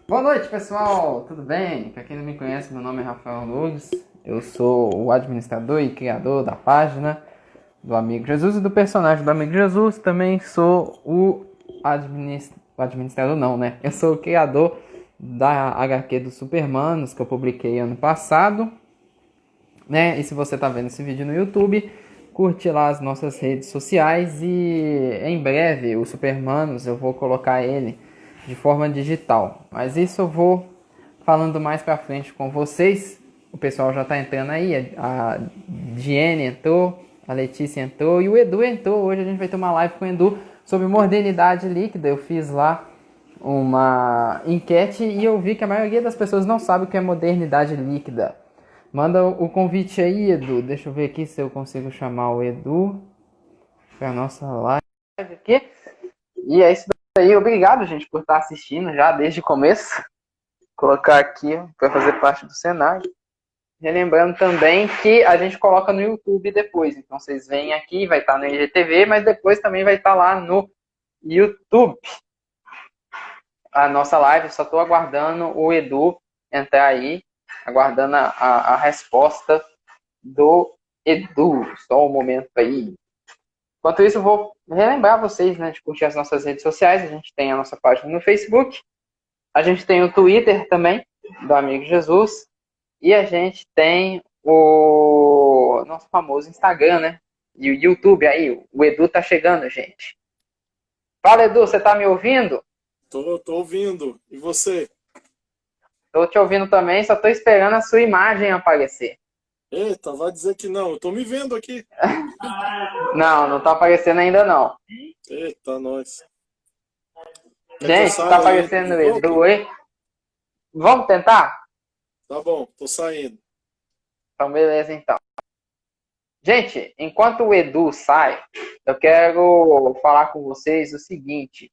Boa noite, pessoal! Tudo bem? Para quem não me conhece, meu nome é Rafael Nunes. Eu sou o administrador e criador da página do Amigo Jesus e do personagem do Amigo Jesus. Também sou o administrador, não, né? Eu sou o criador da HQ dos Supermanos que eu publiquei ano passado, né? E se você tá vendo esse vídeo no YouTube, curte lá as nossas redes sociais e em breve o Supermanos eu vou colocar ele de forma digital. Mas isso eu vou falando mais pra frente com vocês. O pessoal já tá entrando aí, a Diene entrou, a Letícia entrou e o Edu entrou. Hoje a gente vai ter uma live com o Edu sobre modernidade líquida. Eu fiz lá uma enquete e eu vi que a maioria das pessoas não sabe o que é modernidade líquida. Manda o convite aí, Edu. Deixa eu ver aqui se eu consigo chamar o Edu para nossa live aqui. E é isso daí. Obrigado, gente, por estar assistindo já desde o começo. Vou colocar aqui para fazer parte do cenário. Relembrando também que a gente coloca no YouTube depois. Então vocês vêm aqui, vai estar no IGTV, mas depois também vai estar lá no YouTube. A nossa live, só estou aguardando o Edu entrar aí, aguardando a resposta do Edu. Só um momento aí. Enquanto isso, eu vou relembrar vocês, né, de curtir as nossas redes sociais. A gente tem a nossa página no Facebook, a gente tem o Twitter também, do Amigo Jesus, e a gente tem o nosso famoso Instagram, né? E o YouTube aí, o Edu tá chegando, gente. Fala, Edu, você tá me ouvindo? Tô ouvindo. E você? Tô te ouvindo também, só tô esperando a sua imagem aparecer. Eita, vai dizer que não. Eu tô me vendo aqui. Não, não tá aparecendo ainda não. Eita, nós. Quer que eu Gente, tá saia e entre aparecendo de o volta? Edu aí? Vamos tentar? Tá bom, tô saindo. Então, beleza, então. Gente, enquanto o Edu sai, eu quero falar com vocês o seguinte.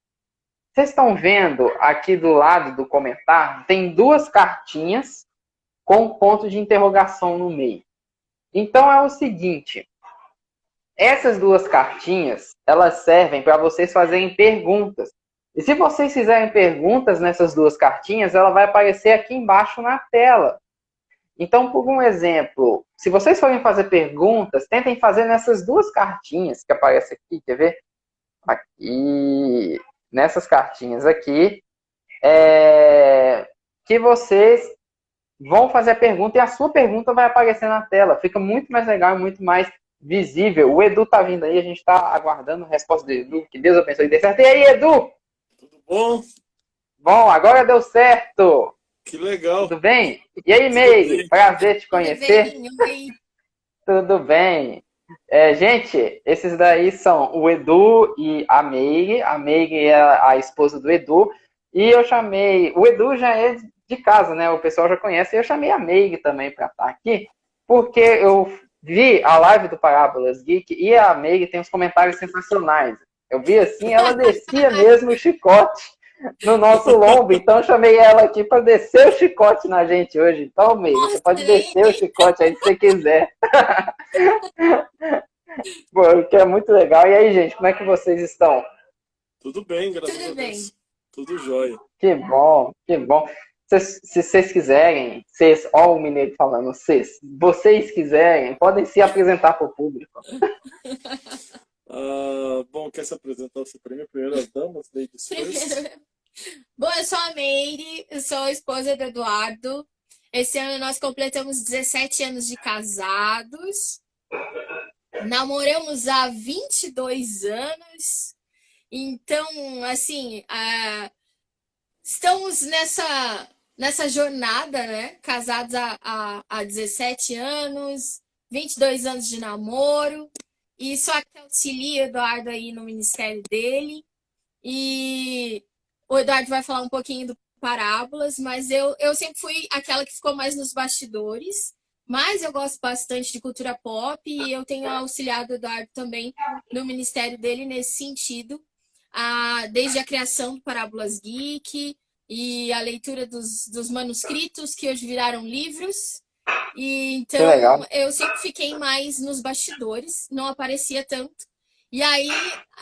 Vocês estão vendo aqui do lado do comentário, tem duas cartinhas com ponto de interrogação no meio. Então é o seguinte, essas duas cartinhas, elas servem para vocês fazerem perguntas. E se vocês fizerem perguntas nessas duas cartinhas, ela vai aparecer aqui embaixo na tela. Então, por um exemplo, se vocês forem fazer perguntas, tentem fazer nessas duas cartinhas que aparecem aqui, quer ver? Aqui, nessas cartinhas aqui, que vocês vão fazer a pergunta e a sua pergunta vai aparecer na tela. Fica muito mais legal e muito mais visível. O Edu tá vindo aí, a gente está aguardando a resposta do Edu. Que Deus abençoe e dê certo. E aí, Edu? Tudo bom? Bom, agora deu certo. Que legal. Tudo bem? E aí, Tudo Meire? bem. Prazer te Tudo conhecer. bem? Oi. Tudo bem. Gente, esses daí são o Edu e a Meire. A Meire é a esposa do Edu. E eu chamei. O Edu já é de casa, né? O pessoal já conhece. E eu chamei a Meire também para estar aqui, porque eu vi a live do Parábolas Geek e a Meire tem uns comentários sensacionais. Eu vi assim, ela descia mesmo o chicote no nosso lombo. Então eu chamei ela aqui para descer o chicote na gente hoje. Então, Meire, você pode Mostrei. descer o chicote aí se você quiser. Pô, que é muito legal. E aí, gente, como é que vocês estão? Tudo bem, graças a Tudo bem. Deus. Tudo jóia. Que bom, que bom. Se vocês quiserem, vocês, ó o mineiro falando, vocês quiserem, podem se apresentar para o público. Bom, quer se apresentar você primeiro? Primeiro as damas, ladies first. Primeiro. Bom, eu sou a Meire, eu sou a esposa do Eduardo. Esse ano nós completamos 17 anos de casados. Namoramos há 22 anos. Então, assim, estamos nessa jornada, né? Casados há 17 anos, 22 anos de namoro. E só que auxilia o Eduardo aí no ministério dele. E o Eduardo vai falar um pouquinho do Parábolas, mas eu sempre fui aquela que ficou mais nos bastidores. Mas eu gosto bastante de cultura pop e eu tenho auxiliado o Eduardo também no ministério dele nesse sentido, desde a criação do Parábolas Geek e a leitura dos manuscritos que hoje viraram livros. E Que legal. então eu sempre fiquei mais nos bastidores, não aparecia tanto. E aí,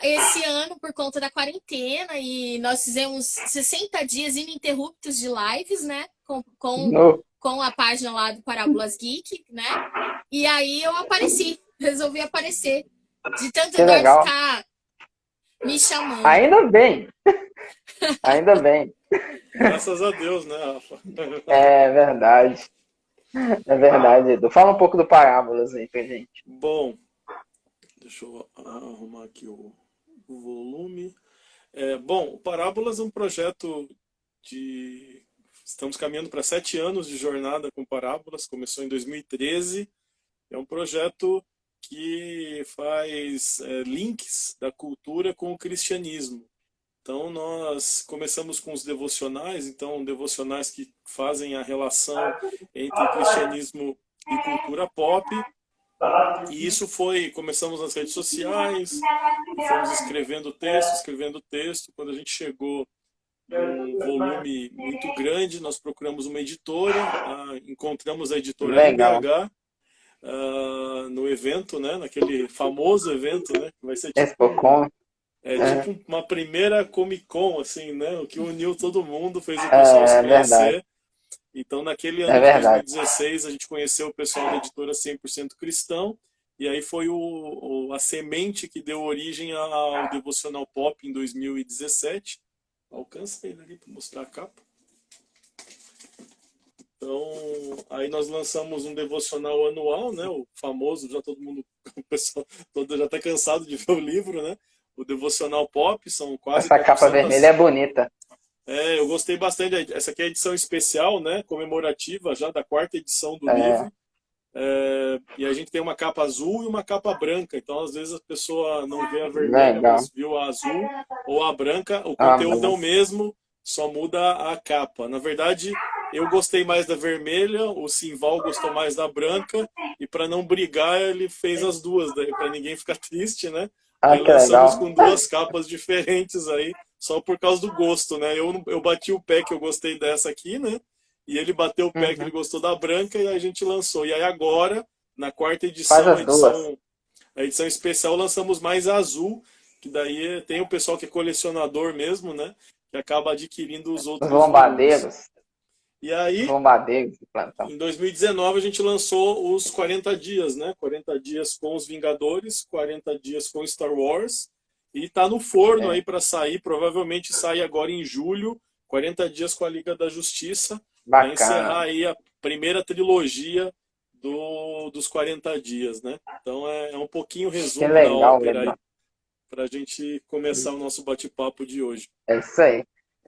esse ano, por conta da quarentena, e nós fizemos 60 dias ininterruptos de lives, né? No, Com a página lá do Parábolas Geek, né? E aí eu apareci, resolvi aparecer. De tanto que Eduardo legal. ficar me chamando. Ainda bem, ainda bem. Graças a Deus, né, Rafa? É verdade, é verdade, Edu. Fala um pouco do Parábolas aí pra gente. Bom, deixa eu arrumar aqui o volume. Bom, o Parábolas é um projeto de. Estamos caminhando para 7 anos de jornada com Parábolas, começou em 2013. É um projeto que faz links da cultura com o cristianismo. Então, nós começamos com os devocionais, então, devocionais que fazem a relação entre cristianismo e cultura pop. E isso começamos nas redes sociais, fomos escrevendo texto. Quando a gente chegou num volume muito grande, nós procuramos uma editora, encontramos a editora Legal. MBH, no evento, né, naquele famoso evento, né, que vai ser Expocom. tipo uma primeira Comic Con, assim, né, o que uniu todo mundo, fez o pessoal se É verdade, conhecer. Então, naquele é ano de verdade. 2016, a gente conheceu o pessoal da editora 100% Cristão, e aí foi a semente que deu origem ao Devocional Pop em 2017. Alcança ele ali para mostrar a capa. Então, aí nós lançamos um devocional anual, né? O famoso, já todo mundo, o pessoal todo já está cansado de ver o livro, né? O Devocional Pop, são quase Essa capa vermelha 400. é bonita. Eu gostei bastante. Essa aqui é a edição especial, né? Comemorativa já da 4ª edição do É, livro. E a gente tem uma capa azul e uma capa branca. Então, às vezes, a pessoa não vê a vermelha, legal. mas viu a azul ou a branca. O Ah, conteúdo é o mesmo, só muda a capa. Na verdade, eu gostei mais da vermelha, o Simval gostou mais da branca. E para não brigar, ele fez as duas, daí para ninguém ficar triste, né? Aí que lançamos legal. com duas capas diferentes aí, só por causa do gosto, né? Eu bati o pé que eu gostei dessa aqui, né? E ele bateu o pé que ele Uhum. gostou da branca e a gente lançou. E aí agora, na 4ª Faz edição, as duas. a edição especial, lançamos mais a azul, que daí tem o pessoal que é colecionador mesmo, né? Que acaba adquirindo os Os outros volumes. lombadeiros. E Os aí, lombadeiros de plantão. em 2019, a gente lançou os 40 dias, né? 40 dias com os Vingadores, 40 dias com Star Wars. E tá no forno É, aí para sair, provavelmente sai agora em julho, 40 dias com a Liga da Justiça, para encerrar bacana. aí a primeira trilogia dos 40 dias, né? Então é um pouquinho Que resumo da legal, ópera Edu. aí, para a gente começar o nosso bate-papo de hoje. É isso aí.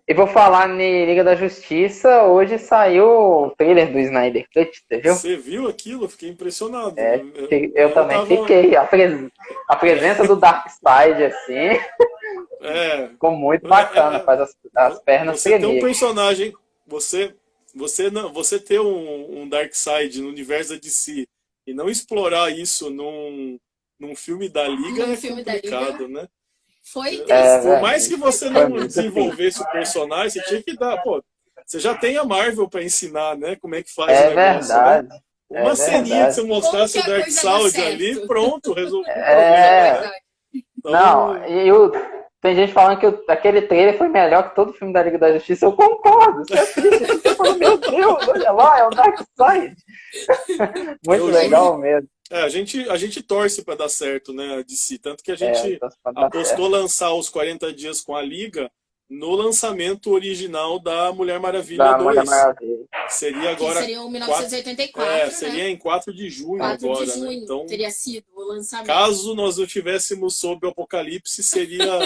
E vou falar em Liga da Justiça. Hoje saiu o trailer do Snyder Cut, você viu? Você viu aquilo? Eu fiquei impressionado. Eu Eu também tava. fiquei. A presença do Darkseid, assim, É, ficou muito bacana. é, Faz as pernas você ter um tremer. personagem, você ter um Darkseid no universo da DC e não explorar isso num filme da Liga No é filme da Liga complicado, né? foi Por triste. mais que você Foi não muito triste. desenvolvesse o personagem, você tinha que dar, pô, você já tem a Marvel para ensinar, né? Como é que faz o É negócio, né? verdade. É Uma ceninha que você verdade. Como que mostrasse o a coisa dá Darkseid ali, certo? pronto, resolveu o É problema, É. né? verdade. Não, Então, tem gente falando que aquele trailer foi melhor que todo filme da Liga da Justiça. Eu concordo. Você assiste assim, você fala, meu Deus, olha lá, é o Darkseid. Muito eu juro que legal mesmo. a gente torce para dar certo, né, a DC. Tanto que a gente Então, pode dar apostou certo. lançar os 40 dias com a Liga no lançamento original da Mulher Maravilha Da Mulher 2. Maravilha. Seria Que agora. seria o quatro- 1984, seria né? em 4 de junho 4 de agora, né? junho Então, teria sido o lançamento. caso nós não tivéssemos sob o Apocalipse, seria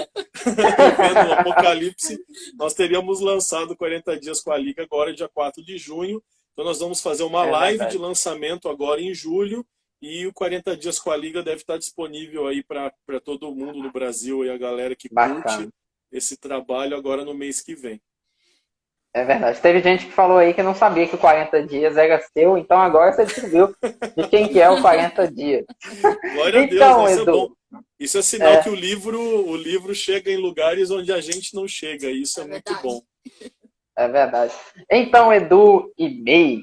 vivendo o Apocalipse, nós teríamos lançado 40 dias com a Liga agora, dia 4 de junho. Então nós vamos fazer uma É live verdade. de lançamento agora em julho e o 40 dias com a Liga deve estar disponível aí para todo mundo no Brasil e a galera que curte Bacana. esse trabalho agora no mês que vem. É verdade. Teve gente que falou aí que não sabia que o 40 dias era seu, então agora você descobriu de quem que é o 40 dias. Glória a Deus, Então, né? Isso é bom. Edu, Isso é sinal que o livro chega em lugares onde a gente não chega. E isso é muito verdade. bom. é verdade. Então, Edu e May,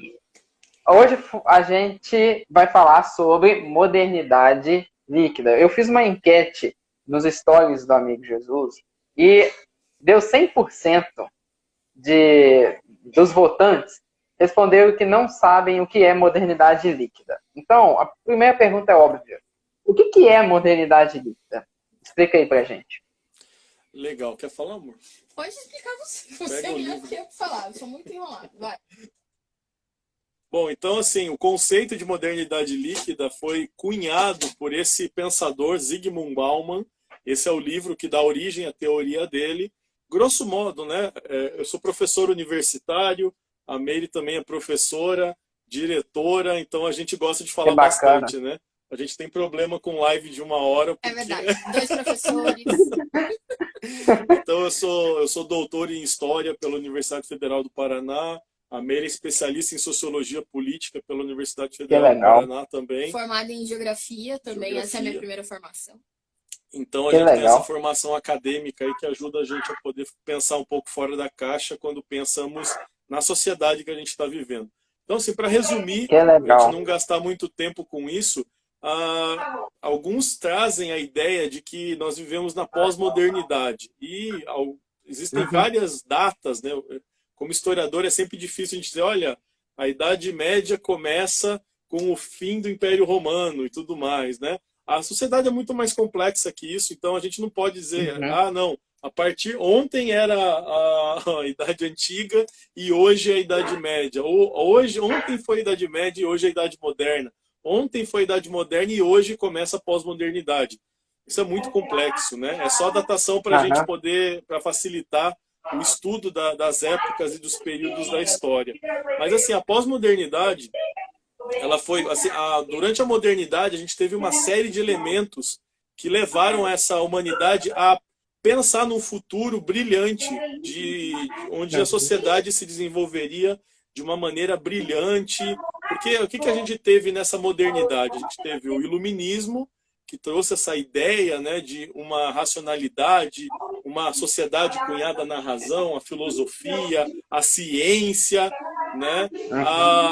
hoje a gente vai falar sobre modernidade líquida. Eu fiz uma enquete nos stories do Amigo Jesus e deu 100% dos votantes responderam que não sabem o que é modernidade líquida. Então, a primeira pergunta é óbvia. O que é modernidade líquida? Explica aí pra gente. Legal. Quer falar, amor? Pode explicar você. Você Pega o melhor livro. que eu falar. Eu sou muito enrolado. Vai. Bom, então assim, o conceito de modernidade líquida foi cunhado por esse pensador Zygmunt Bauman. Esse é o livro que dá origem à teoria dele. Grosso modo, né? Eu sou professor universitário, a Meire também é professora, diretora, então a gente gosta de falar bastante, né? A gente tem problema com live de 1 hora. Porque... É verdade, 2 professores. Então eu sou doutor em História pela Universidade Federal do Paraná, a Meire é especialista em Sociologia Política pela Universidade Federal do Paraná também. Formada em Geografia também, essa é a minha primeira formação. Então a gente tem essa formação acadêmica aí que ajuda a gente a poder pensar um pouco fora da caixa quando pensamos na sociedade que a gente está vivendo. Então, assim, para resumir, a gente não gastar muito tempo com isso, alguns trazem a ideia de que nós vivemos na pós-modernidade. E existem várias datas, né? Como historiador é sempre difícil a gente dizer, olha, a Idade Média começa com o fim do Império Romano e tudo mais, né? A sociedade é muito mais complexa que isso, então a gente não pode dizer, não, ontem era a Idade Antiga e hoje é a Idade Média. Ontem foi a Idade Média e hoje é a Idade Moderna. Ontem foi a Idade Moderna e hoje começa a pós-modernidade. Isso é muito complexo, né? É só datação para a gente poder, para facilitar o estudo das épocas e dos períodos da história. Mas assim, a pós-modernidade, ela foi, assim, durante a modernidade a gente teve uma série de elementos que levaram essa humanidade a pensar num futuro brilhante, onde a sociedade se desenvolveria de uma maneira brilhante. Porque o que a gente teve nessa modernidade? A gente teve o iluminismo, que trouxe essa ideia, né, de uma racionalidade, uma sociedade cunhada na razão, a filosofia, a ciência, né?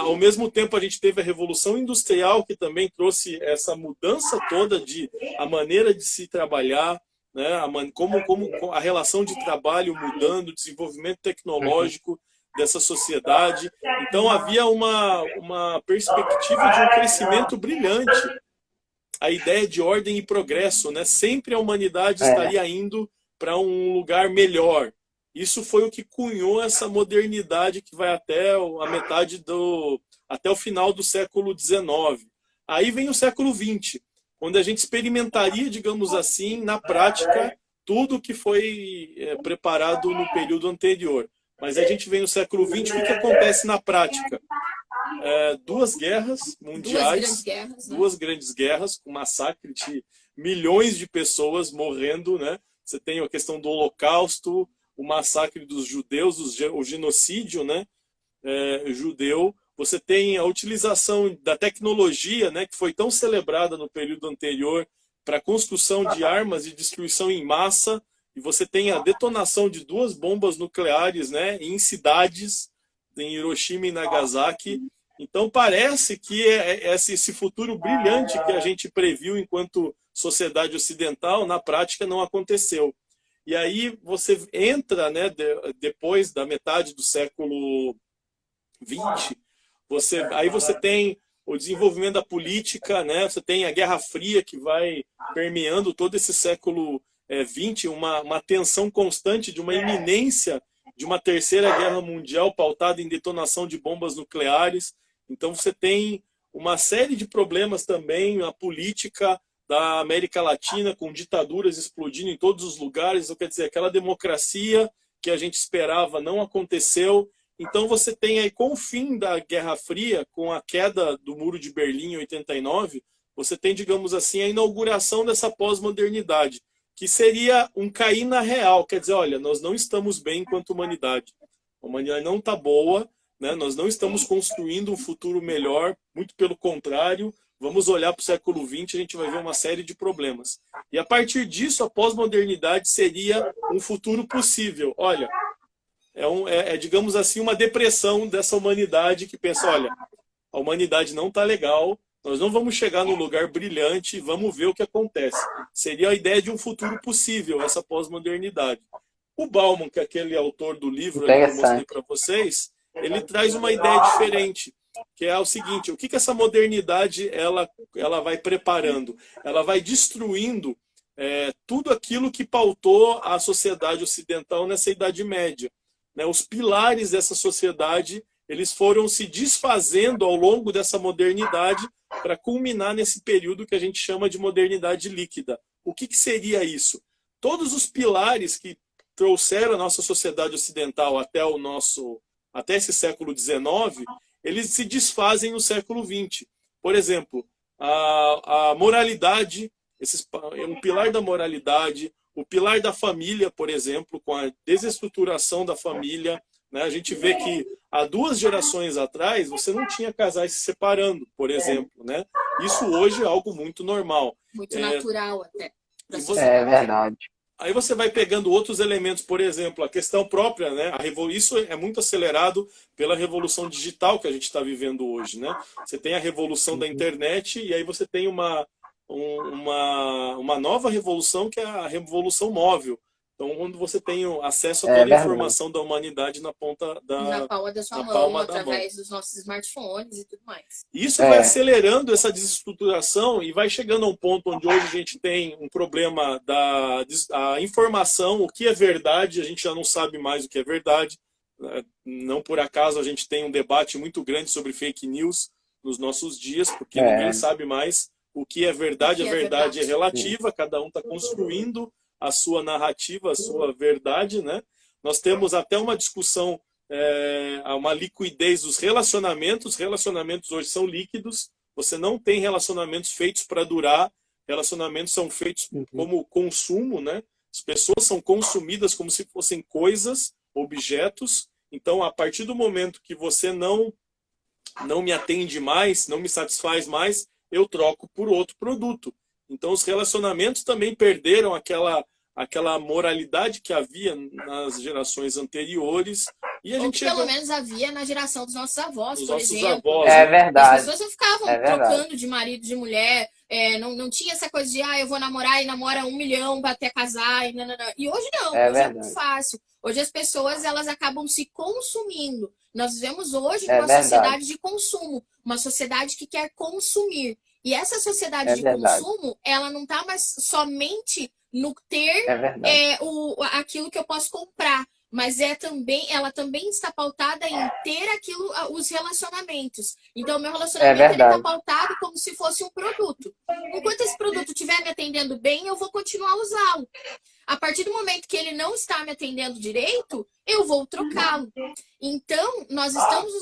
Ao mesmo tempo a gente teve a Revolução Industrial, que também trouxe essa mudança toda a maneira de se trabalhar, né? Como a relação de trabalho mudando, o desenvolvimento tecnológico dessa sociedade. Então havia uma perspectiva de um crescimento brilhante. A ideia de ordem e progresso, né? Sempre a humanidade estaria indo para um lugar melhor. Isso foi o que cunhou essa modernidade que vai até até o final do século XIX. Aí vem o século XX, onde a gente experimentaria, digamos assim, na prática, tudo que foi preparado no período anterior. Mas a gente vem no século XX, o que acontece na prática? 2 guerras mundiais, duas grandes guerras, com massacre de milhões de pessoas morrendo, né? Você tem a questão do Holocausto, o massacre dos judeus, o genocídio, né? Judeu. Você tem a utilização da tecnologia, né? Que foi tão celebrada no período anterior para a construção de armas de destruição em massa. E você tem a detonação de 2 bombas nucleares, né? Em cidades, em Hiroshima e Nagasaki. Então parece que esse futuro brilhante que a gente previu enquanto sociedade ocidental, na prática não aconteceu. E aí você entra, né, depois da metade do século XX, aí você tem o desenvolvimento da política, né, você tem a Guerra Fria que vai permeando todo esse século XX, uma tensão constante de uma iminência de uma terceira guerra mundial pautada em detonação de bombas nucleares. Então você tem uma série de problemas também, a política da América Latina, com ditaduras explodindo em todos os lugares. Então, quer dizer, aquela democracia que a gente esperava não aconteceu. Então você tem aí, com o fim da Guerra Fria, com a queda do Muro de Berlim em 89, você tem, digamos assim, a inauguração dessa pós-modernidade, que seria um cair na real. Quer dizer, olha, nós não estamos bem enquanto humanidade. A humanidade não está boa, né? Nós não estamos construindo um futuro melhor, muito pelo contrário. Vamos olhar para o século XX, a gente vai ver uma série de problemas. E a partir disso, a pós-modernidade seria um futuro possível. Olha, digamos assim, uma depressão dessa humanidade que pensa, olha, a humanidade não está legal, Nós não vamos chegar num lugar brilhante e vamos ver o que acontece. Seria a ideia de um futuro possível, essa pós-modernidade. O Bauman, que é aquele autor do livro ali que eu mostrei para vocês, ele traz uma ideia diferente, que é o seguinte: o que essa modernidade ela vai preparando? Ela vai destruindo tudo aquilo que pautou a sociedade ocidental nessa Idade Média. Né? Os pilares dessa sociedade, eles foram se desfazendo ao longo dessa modernidade para culminar nesse período que a gente chama de modernidade líquida. O que seria isso? Todos os pilares que trouxeram a nossa sociedade ocidental até esse século XIX, eles se desfazem no século XX. Por exemplo, a moralidade, um pilar da moralidade, o pilar da família, por exemplo, com a desestruturação da família, né? A gente vê que há 2 gerações atrás você não tinha casais se separando, por exemplo, né? Isso hoje é algo muito normal. Muito natural até. É verdade. Aí você vai pegando outros elementos, por exemplo, a questão própria, né? Isso é muito acelerado pela revolução digital que a gente está vivendo hoje, né? Você tem a revolução da internet e aí você tem uma nova revolução, que é a revolução móvel. Então, quando você tem acesso a toda a informação da humanidade na palma da sua mão, através dos nossos smartphones e tudo mais. Isso vai acelerando essa desestruturação e vai chegando a um ponto onde hoje a gente tem um problema da informação, o que é verdade, a gente já não sabe mais o que é verdade. Não por acaso a gente tem um debate muito grande sobre fake news nos nossos dias, porque ninguém sabe mais o que é verdade. A verdade é relativa, cada um está construindo a sua narrativa, a sua verdade, né? Nós temos até uma discussão, uma liquidez dos relacionamentos. Relacionamentos hoje são líquidos, você não tem relacionamentos feitos para durar, relacionamentos são feitos como consumo, né? As pessoas são consumidas como se fossem coisas, objetos. Então, a partir do momento que você não me atende mais, não me satisfaz mais, eu troco por outro produto. Então, os relacionamentos também perderam aquela moralidade que havia nas gerações anteriores. E a gente pelo menos havia na geração dos nossos avós, por exemplo. Avós, é verdade. As pessoas não ficavam trocando de marido, de mulher. Não tinha essa coisa de, eu vou namorar e namora 1 milhão até casar. E hoje não, hoje é muito fácil. Hoje as pessoas elas acabam se consumindo. Nós vivemos hoje numa sociedade de consumo, uma sociedade que quer consumir. E essa sociedade de consumo, ela não está mais somente no ter aquilo que eu posso comprar, mas ela também está pautada em ter os relacionamentos. Então, o meu relacionamento está pautado como se fosse um produto. Enquanto esse produto estiver me atendendo bem, eu vou continuar a usá-lo. A partir do momento que ele não está me atendendo direito, eu vou trocá-lo. Então, nós estamos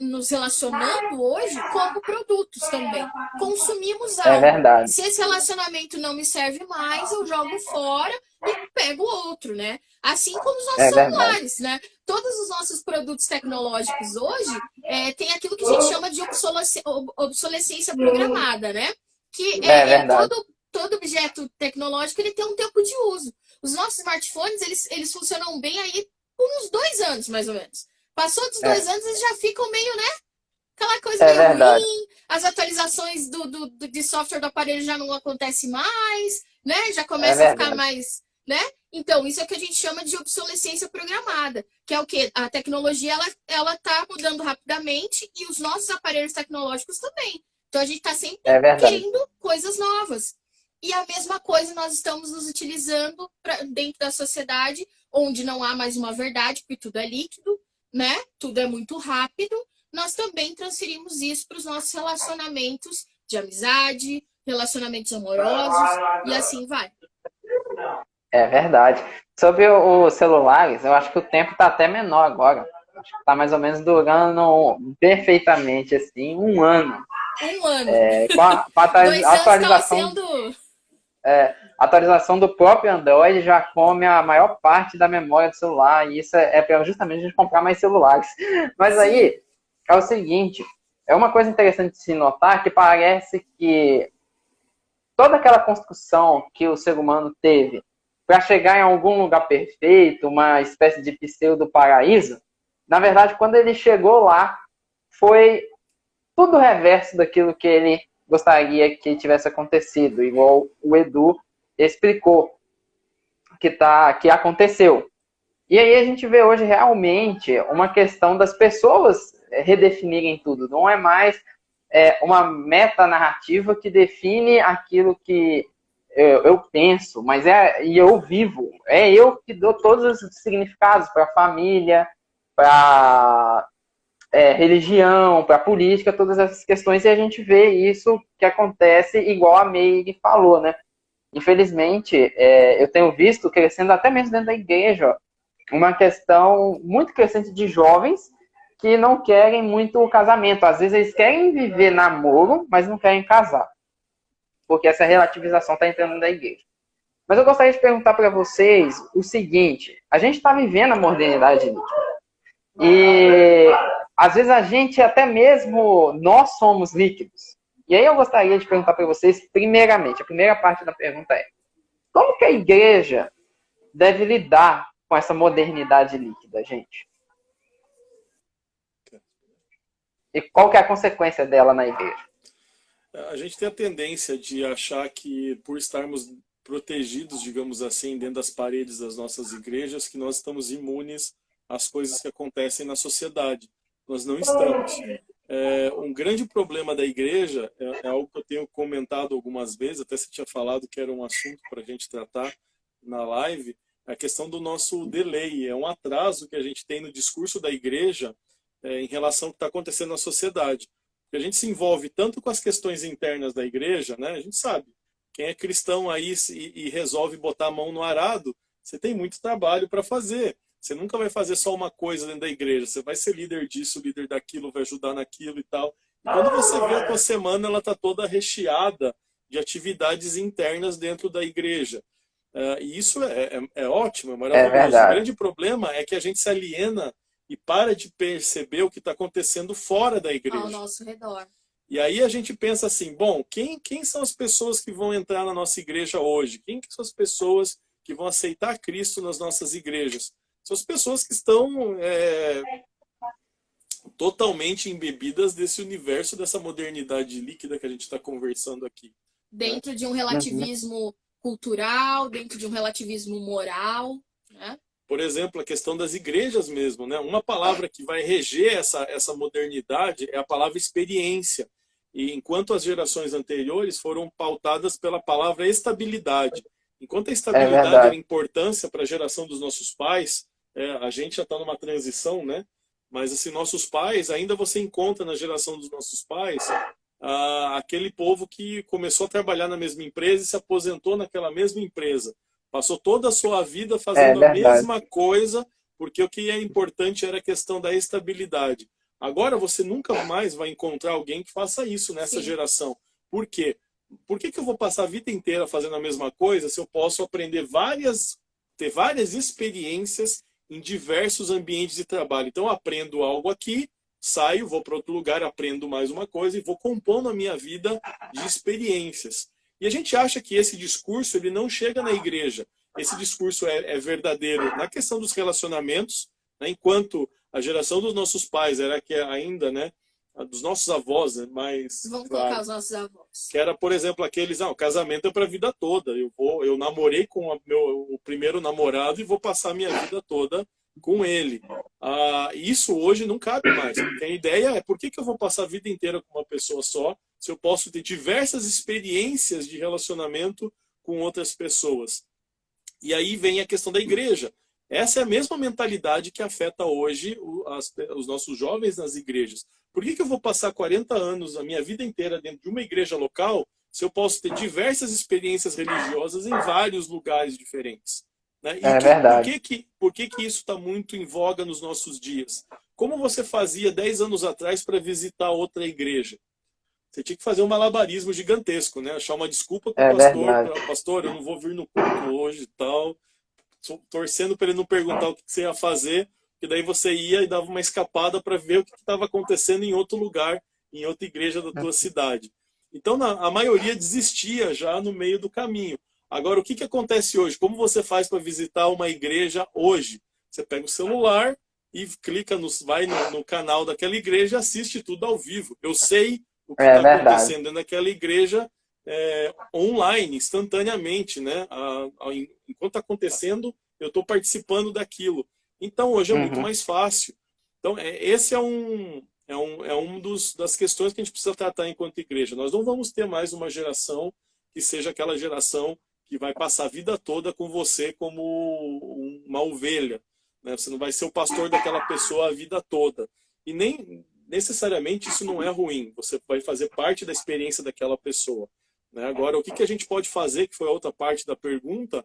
nos relacionando hoje como produtos também. Consumimos algo. É verdade. Se esse relacionamento não me serve mais, eu jogo fora e pego outro, né? Assim como os nossos celulares, né? Todos os nossos produtos tecnológicos hoje tem aquilo que a gente chama de obsolescência programada, né? Que todo objeto tecnológico ele tem um tempo de uso. Os nossos smartphones, eles funcionam bem aí por uns 2 anos, mais ou menos. Passou dos 2 anos, eles já ficam meio, né? Aquela coisa meio ruim. As atualizações de software do aparelho já não acontecem mais, né? Já começa a ficar mais, né? Então, isso é o que a gente chama de obsolescência programada, que é o quê? A tecnologia, ela tá mudando rapidamente e os nossos aparelhos tecnológicos também. Então, a gente está sempre querendo coisas novas. E a mesma coisa nós estamos nos utilizando dentro da sociedade, onde não há mais uma verdade, porque tudo é líquido, né? Tudo é muito rápido. Nós também transferimos isso para os nossos relacionamentos de amizade, relacionamentos amorosos, e assim vai. É verdade. Sobre os celulares, eu acho que o tempo está até menor agora. Acho que está mais ou menos durando perfeitamente, assim, 1 ano. 1 ano. Com a 2 anos atualização, a atualização do próprio Android já come a maior parte da memória do celular, e isso é para justamente a gente comprar mais celulares. Mas aí, é o seguinte, é uma coisa interessante de se notar que parece que toda aquela construção que o ser humano teve para chegar em algum lugar perfeito, uma espécie de pseudo-paraíso, na verdade, quando ele chegou lá, foi tudo o reverso daquilo que ele gostaria que tivesse acontecido, igual o Edu explicou que aconteceu. E aí a gente vê hoje realmente uma questão das pessoas redefinirem tudo. Não é mais uma metanarrativa que define aquilo que eu penso, mas e eu vivo. É eu que dou todos os significados para a família, para religião, para política, todas essas questões, e a gente vê isso que acontece igual a Meire falou, né? Infelizmente, eu tenho visto crescendo até mesmo dentro da igreja uma questão muito crescente de jovens que não querem muito o casamento. Às vezes eles querem viver namoro, mas não querem casar, porque essa relativização está entrando na igreja. Mas eu gostaria de perguntar para vocês o seguinte: a gente está vivendo a modernidade líquida. E às vezes a gente, até mesmo nós somos líquidos. E aí eu gostaria de perguntar para vocês, primeiramente, a primeira parte da pergunta é: como que a igreja deve lidar com essa modernidade líquida, gente? E qual que é a consequência dela na igreja? A gente tem a tendência de achar que, por estarmos protegidos, digamos assim, dentro das paredes das nossas igrejas, que nós estamos imunes às coisas que acontecem na sociedade. Nós não estamos. Um grande problema da igreja é algo que eu tenho comentado algumas vezes, até você tinha falado que era um assunto para a gente tratar na live, a questão do nosso delay. É um atraso que a gente tem no discurso da igreja em relação ao que está acontecendo na sociedade. Porque a gente se envolve tanto com as questões internas da igreja, né? A gente sabe, quem é cristão aí e resolve botar a mão no arado, você tem muito trabalho para fazer. Você nunca vai fazer só uma coisa dentro da igreja, você vai ser líder disso, líder daquilo, vai ajudar naquilo e tal. E quando você vê a tua semana, ela está toda recheada de atividades internas dentro da igreja. E isso é ótimo, é maravilhoso. O grande problema é que a gente se aliena e para de perceber o que está acontecendo fora da igreja. Ao nosso redor. E aí a gente pensa assim, bom, quem são as pessoas que vão entrar na nossa igreja hoje? Quem são as pessoas que vão aceitar Cristo nas nossas igrejas? São as pessoas que estão totalmente embebidas desse universo, dessa modernidade líquida que a gente está conversando aqui. Dentro de um relativismo cultural, dentro de um relativismo moral, né? Por exemplo, a questão das igrejas mesmo, né? Uma palavra que vai reger essa modernidade é a palavra experiência. E enquanto as gerações anteriores foram pautadas pela palavra estabilidade. Enquanto a estabilidade era importância para a geração dos nossos pais, a gente já está numa transição, né? Mas assim, nossos pais, ainda você encontra na geração dos nossos pais aquele povo que começou a trabalhar na mesma empresa e se aposentou naquela mesma empresa. Passou toda a sua vida fazendo a mesma coisa, porque o que é importante era a questão da estabilidade. Agora você nunca mais vai encontrar alguém que faça isso nessa geração. Por quê? Por que eu vou passar a vida inteira fazendo a mesma coisa se eu posso aprender ter várias experiências em diversos ambientes de trabalho? Então eu aprendo algo aqui, saio, vou para outro lugar, aprendo mais uma coisa e vou compondo a minha vida de experiências. E a gente acha que esse discurso ele não chega na igreja. Esse discurso é verdadeiro na questão dos relacionamentos, né? Enquanto a geração dos nossos pais era que ainda, né, dos nossos avós, né, mas vamos colocar os nossos avós. Que era, por exemplo, aqueles, o casamento é para a vida toda. Eu namorei com o primeiro namorado e vou passar a minha vida toda com ele. Isso hoje não cabe mais. Porque a ideia é, por que eu vou passar a vida inteira com uma pessoa só, se eu posso ter diversas experiências de relacionamento com outras pessoas? E aí vem a questão da igreja. Essa é a mesma mentalidade que afeta hoje os nossos jovens nas igrejas. Por que eu vou passar 40 anos, a minha vida inteira, dentro de uma igreja local, se eu posso ter diversas experiências religiosas em vários lugares diferentes? Né? E verdade. Por que isso está muito em voga nos nossos dias? Como você fazia 10 anos atrás para visitar outra igreja? Você tinha que fazer um malabarismo gigantesco, né? Achar uma desculpa com o pastor. Pastor, eu não vou vir no culto hoje e tal. Torcendo para ele não perguntar o que você ia fazer, porque daí você ia e dava uma escapada para ver o que estava acontecendo em outro lugar, em outra igreja da tua cidade. Então, a maioria desistia já no meio do caminho. Agora, o que acontece hoje? Como você faz para visitar uma igreja hoje? Você pega o celular, e vai no canal daquela igreja e assiste tudo ao vivo. Eu sei o que É está verdade. acontecendo dentro daquela igreja online, instantaneamente, né? Enquanto está acontecendo, eu estou participando daquilo. Então, hoje é muito mais fácil. Então, esse é das questões que a gente precisa tratar enquanto igreja. Nós não vamos ter mais uma geração que seja aquela geração que vai passar a vida toda com você como uma ovelha, né? Você não vai ser o pastor daquela pessoa a vida toda. E nem necessariamente isso não é ruim. Você vai fazer parte da experiência daquela pessoa, né? Agora, o que a gente pode fazer, que foi a outra parte da pergunta,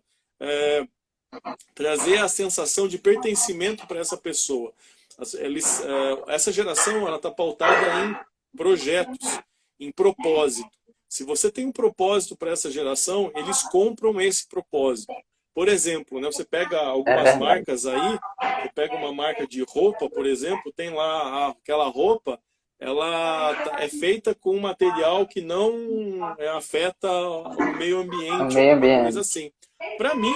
trazer a sensação de pertencimento para essa pessoa. Essa geração está pautada em projetos, em propósito. Se você tem um propósito para essa geração, eles compram esse propósito. Por exemplo, né, você pega algumas marcas aí, você pega uma marca de roupa, por exemplo, tem lá aquela roupa, ela é feita com um material que não afeta o meio ambiente, alguma coisa assim. Para mim,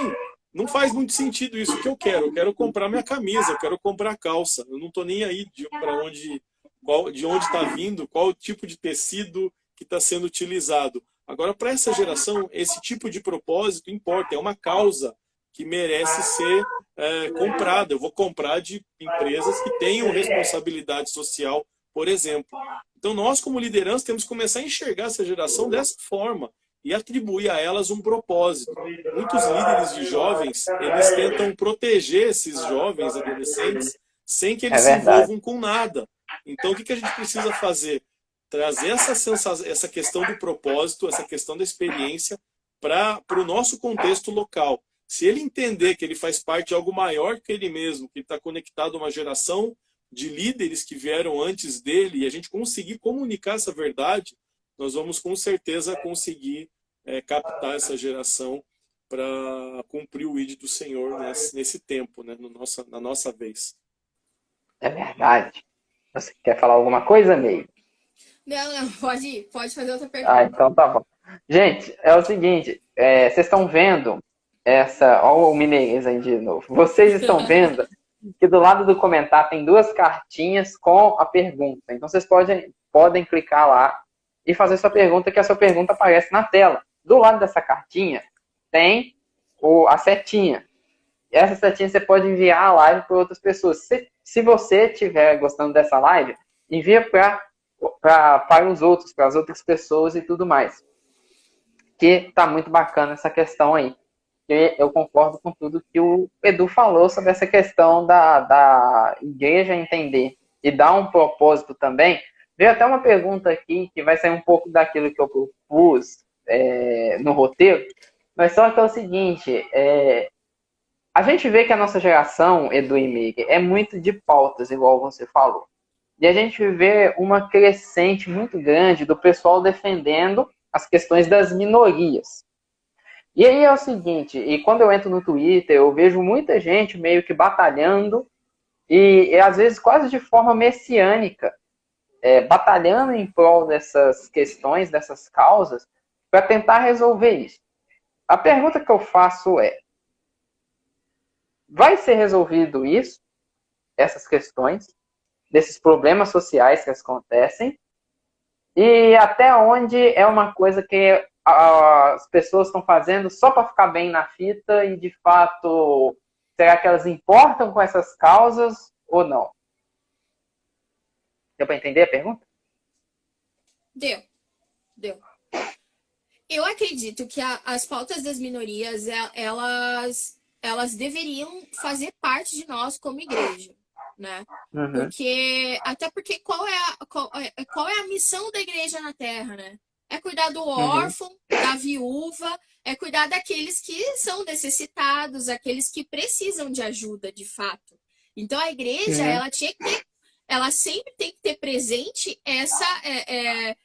não faz muito sentido isso que eu quero. Eu quero comprar minha camisa, eu quero comprar a calça. Eu não estou nem aí de onde está vindo, qual o tipo de tecido que está sendo utilizado. Agora, para essa geração, esse tipo de propósito importa. É uma causa que merece ser comprada. Eu vou comprar de empresas que tenham responsabilidade social, por exemplo. Então, nós, como liderança, temos que começar a enxergar essa geração dessa forma e atribuir a elas um propósito. Muitos líderes de jovens, eles tentam proteger esses jovens adolescentes sem que eles se envolvam com nada. Então, o que a gente precisa fazer? Trazer essa questão do propósito, essa questão da experiência para o nosso contexto local. Se ele entender que ele faz parte de algo maior que ele mesmo, que está conectado a uma geração de líderes que vieram antes dele, e a gente conseguir comunicar essa verdade, nós vamos com certeza conseguir captar essa geração para cumprir o ID do Senhor nesse tempo, né? Na nossa vez. É verdade. Você quer falar alguma coisa, Ney? Não, pode fazer outra pergunta. Então tá bom. Gente, é o seguinte, vocês estão vendo olha o mineirês aí de novo. Vocês estão vendo que do lado do comentário tem duas cartinhas com a pergunta. Então vocês podem clicar lá e fazer sua pergunta, que a sua pergunta aparece na tela. Do lado dessa cartinha tem a setinha. E essa setinha você pode enviar a live para outras pessoas. Se você estiver gostando dessa live, envia para os outros, para as outras pessoas e tudo mais. Que tá muito bacana essa questão aí. E eu concordo com tudo que o Edu falou sobre essa questão da igreja entender e dar um propósito também. Veio até uma pergunta aqui que vai sair um pouco daquilo que eu propus no roteiro, mas só que é o seguinte, a gente vê que a nossa geração, Edu e Mig, é muito de pautas, igual você falou. E a gente vê uma crescente muito grande do pessoal defendendo as questões das minorias. E aí é o seguinte, e quando eu entro no Twitter, eu vejo muita gente meio que batalhando, e às vezes quase de forma messiânica, batalhando em prol dessas questões, dessas causas, para tentar resolver isso. A pergunta que eu faço é, vai ser resolvido isso, essas questões, desses problemas sociais que acontecem, e até onde é uma coisa que as pessoas estão fazendo só para ficar bem na fita e, de fato, será que elas importam com essas causas ou não? Deu para entender a pergunta? Deu. Eu acredito que as pautas das minorias, elas deveriam fazer parte de nós como igreja, né? Uhum. Até porque qual é a missão da igreja na Terra, né? É cuidar do órfão, da viúva, é cuidar daqueles que são necessitados, aqueles que precisam de ajuda, de fato. Então a igreja, ela sempre tem que ter presente essa é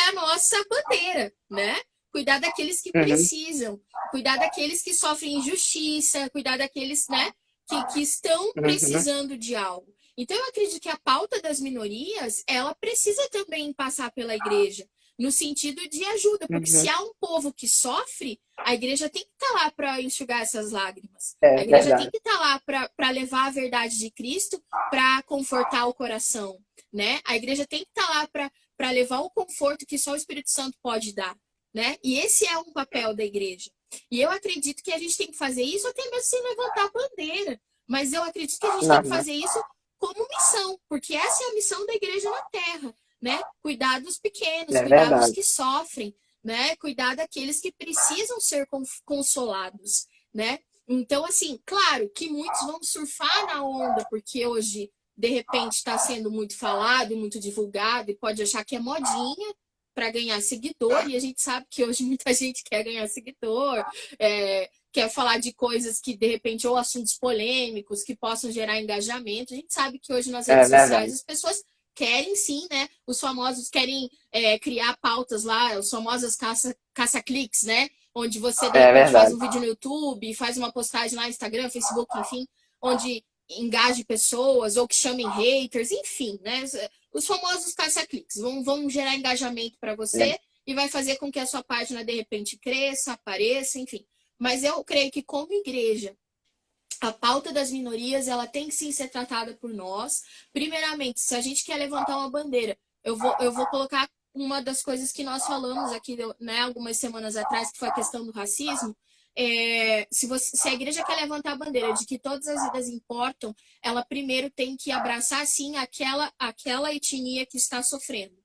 a nossa bandeira, né? Cuidar daqueles que precisam, cuidar daqueles que sofrem injustiça, cuidar daqueles, né, que estão precisando de algo. Então eu acredito que a pauta das minorias, ela precisa também passar pela igreja. no sentido de ajuda, porque se Uhum. há um povo que sofre, a igreja tem que estar lá para enxugar essas lágrimas. A É igreja tem verdade. que estar lá para levar a verdade de Cristo, para confortar o coração, né? A igreja tem que estar lá para levar o conforto que só o Espírito Santo pode dar, né? E esse é um papel da igreja. E eu acredito que a gente tem que fazer isso até mesmo sem levantar a bandeira. Mas eu acredito que a gente tem Não, que não. fazer isso como missão, porque essa é a missão da igreja na terra, né? Cuidar dos pequenos, É cuidar dos verdade. que sofrem, né? Cuidar daqueles que precisam ser consolados, né? Então, assim, claro que muitos vão surfar na onda, porque hoje, de repente, está sendo muito falado, muito divulgado, e pode achar que é modinha para ganhar seguidor, e a gente sabe que hoje muita gente quer ganhar seguidor, quer falar de coisas que, de repente, ou assuntos polêmicos que possam gerar engajamento. A gente sabe que hoje nas É redes sociais verdade. as pessoas querem sim, né? Os famosos querem criar pautas lá, os famosos caça-cliques, né? Onde você, de É repente, faz verdade. um vídeo no YouTube, faz uma postagem lá no Instagram, Facebook, enfim, onde engaje pessoas ou que chamem haters, enfim, né? Os famosos caça-cliques vão gerar engajamento para É, você e vai fazer com que a sua página, de repente, cresça, apareça, enfim. Mas eu creio que, como igreja, a pauta das minorias ela tem que sim ser tratada por nós. Primeiramente, se a gente quer levantar uma bandeira, eu vou colocar uma das coisas que nós falamos aqui, né, algumas semanas atrás, que foi a questão do racismo. Se a igreja quer levantar a bandeira de que todas as vidas importam, ela primeiro tem que abraçar sim aquela etnia que está sofrendo.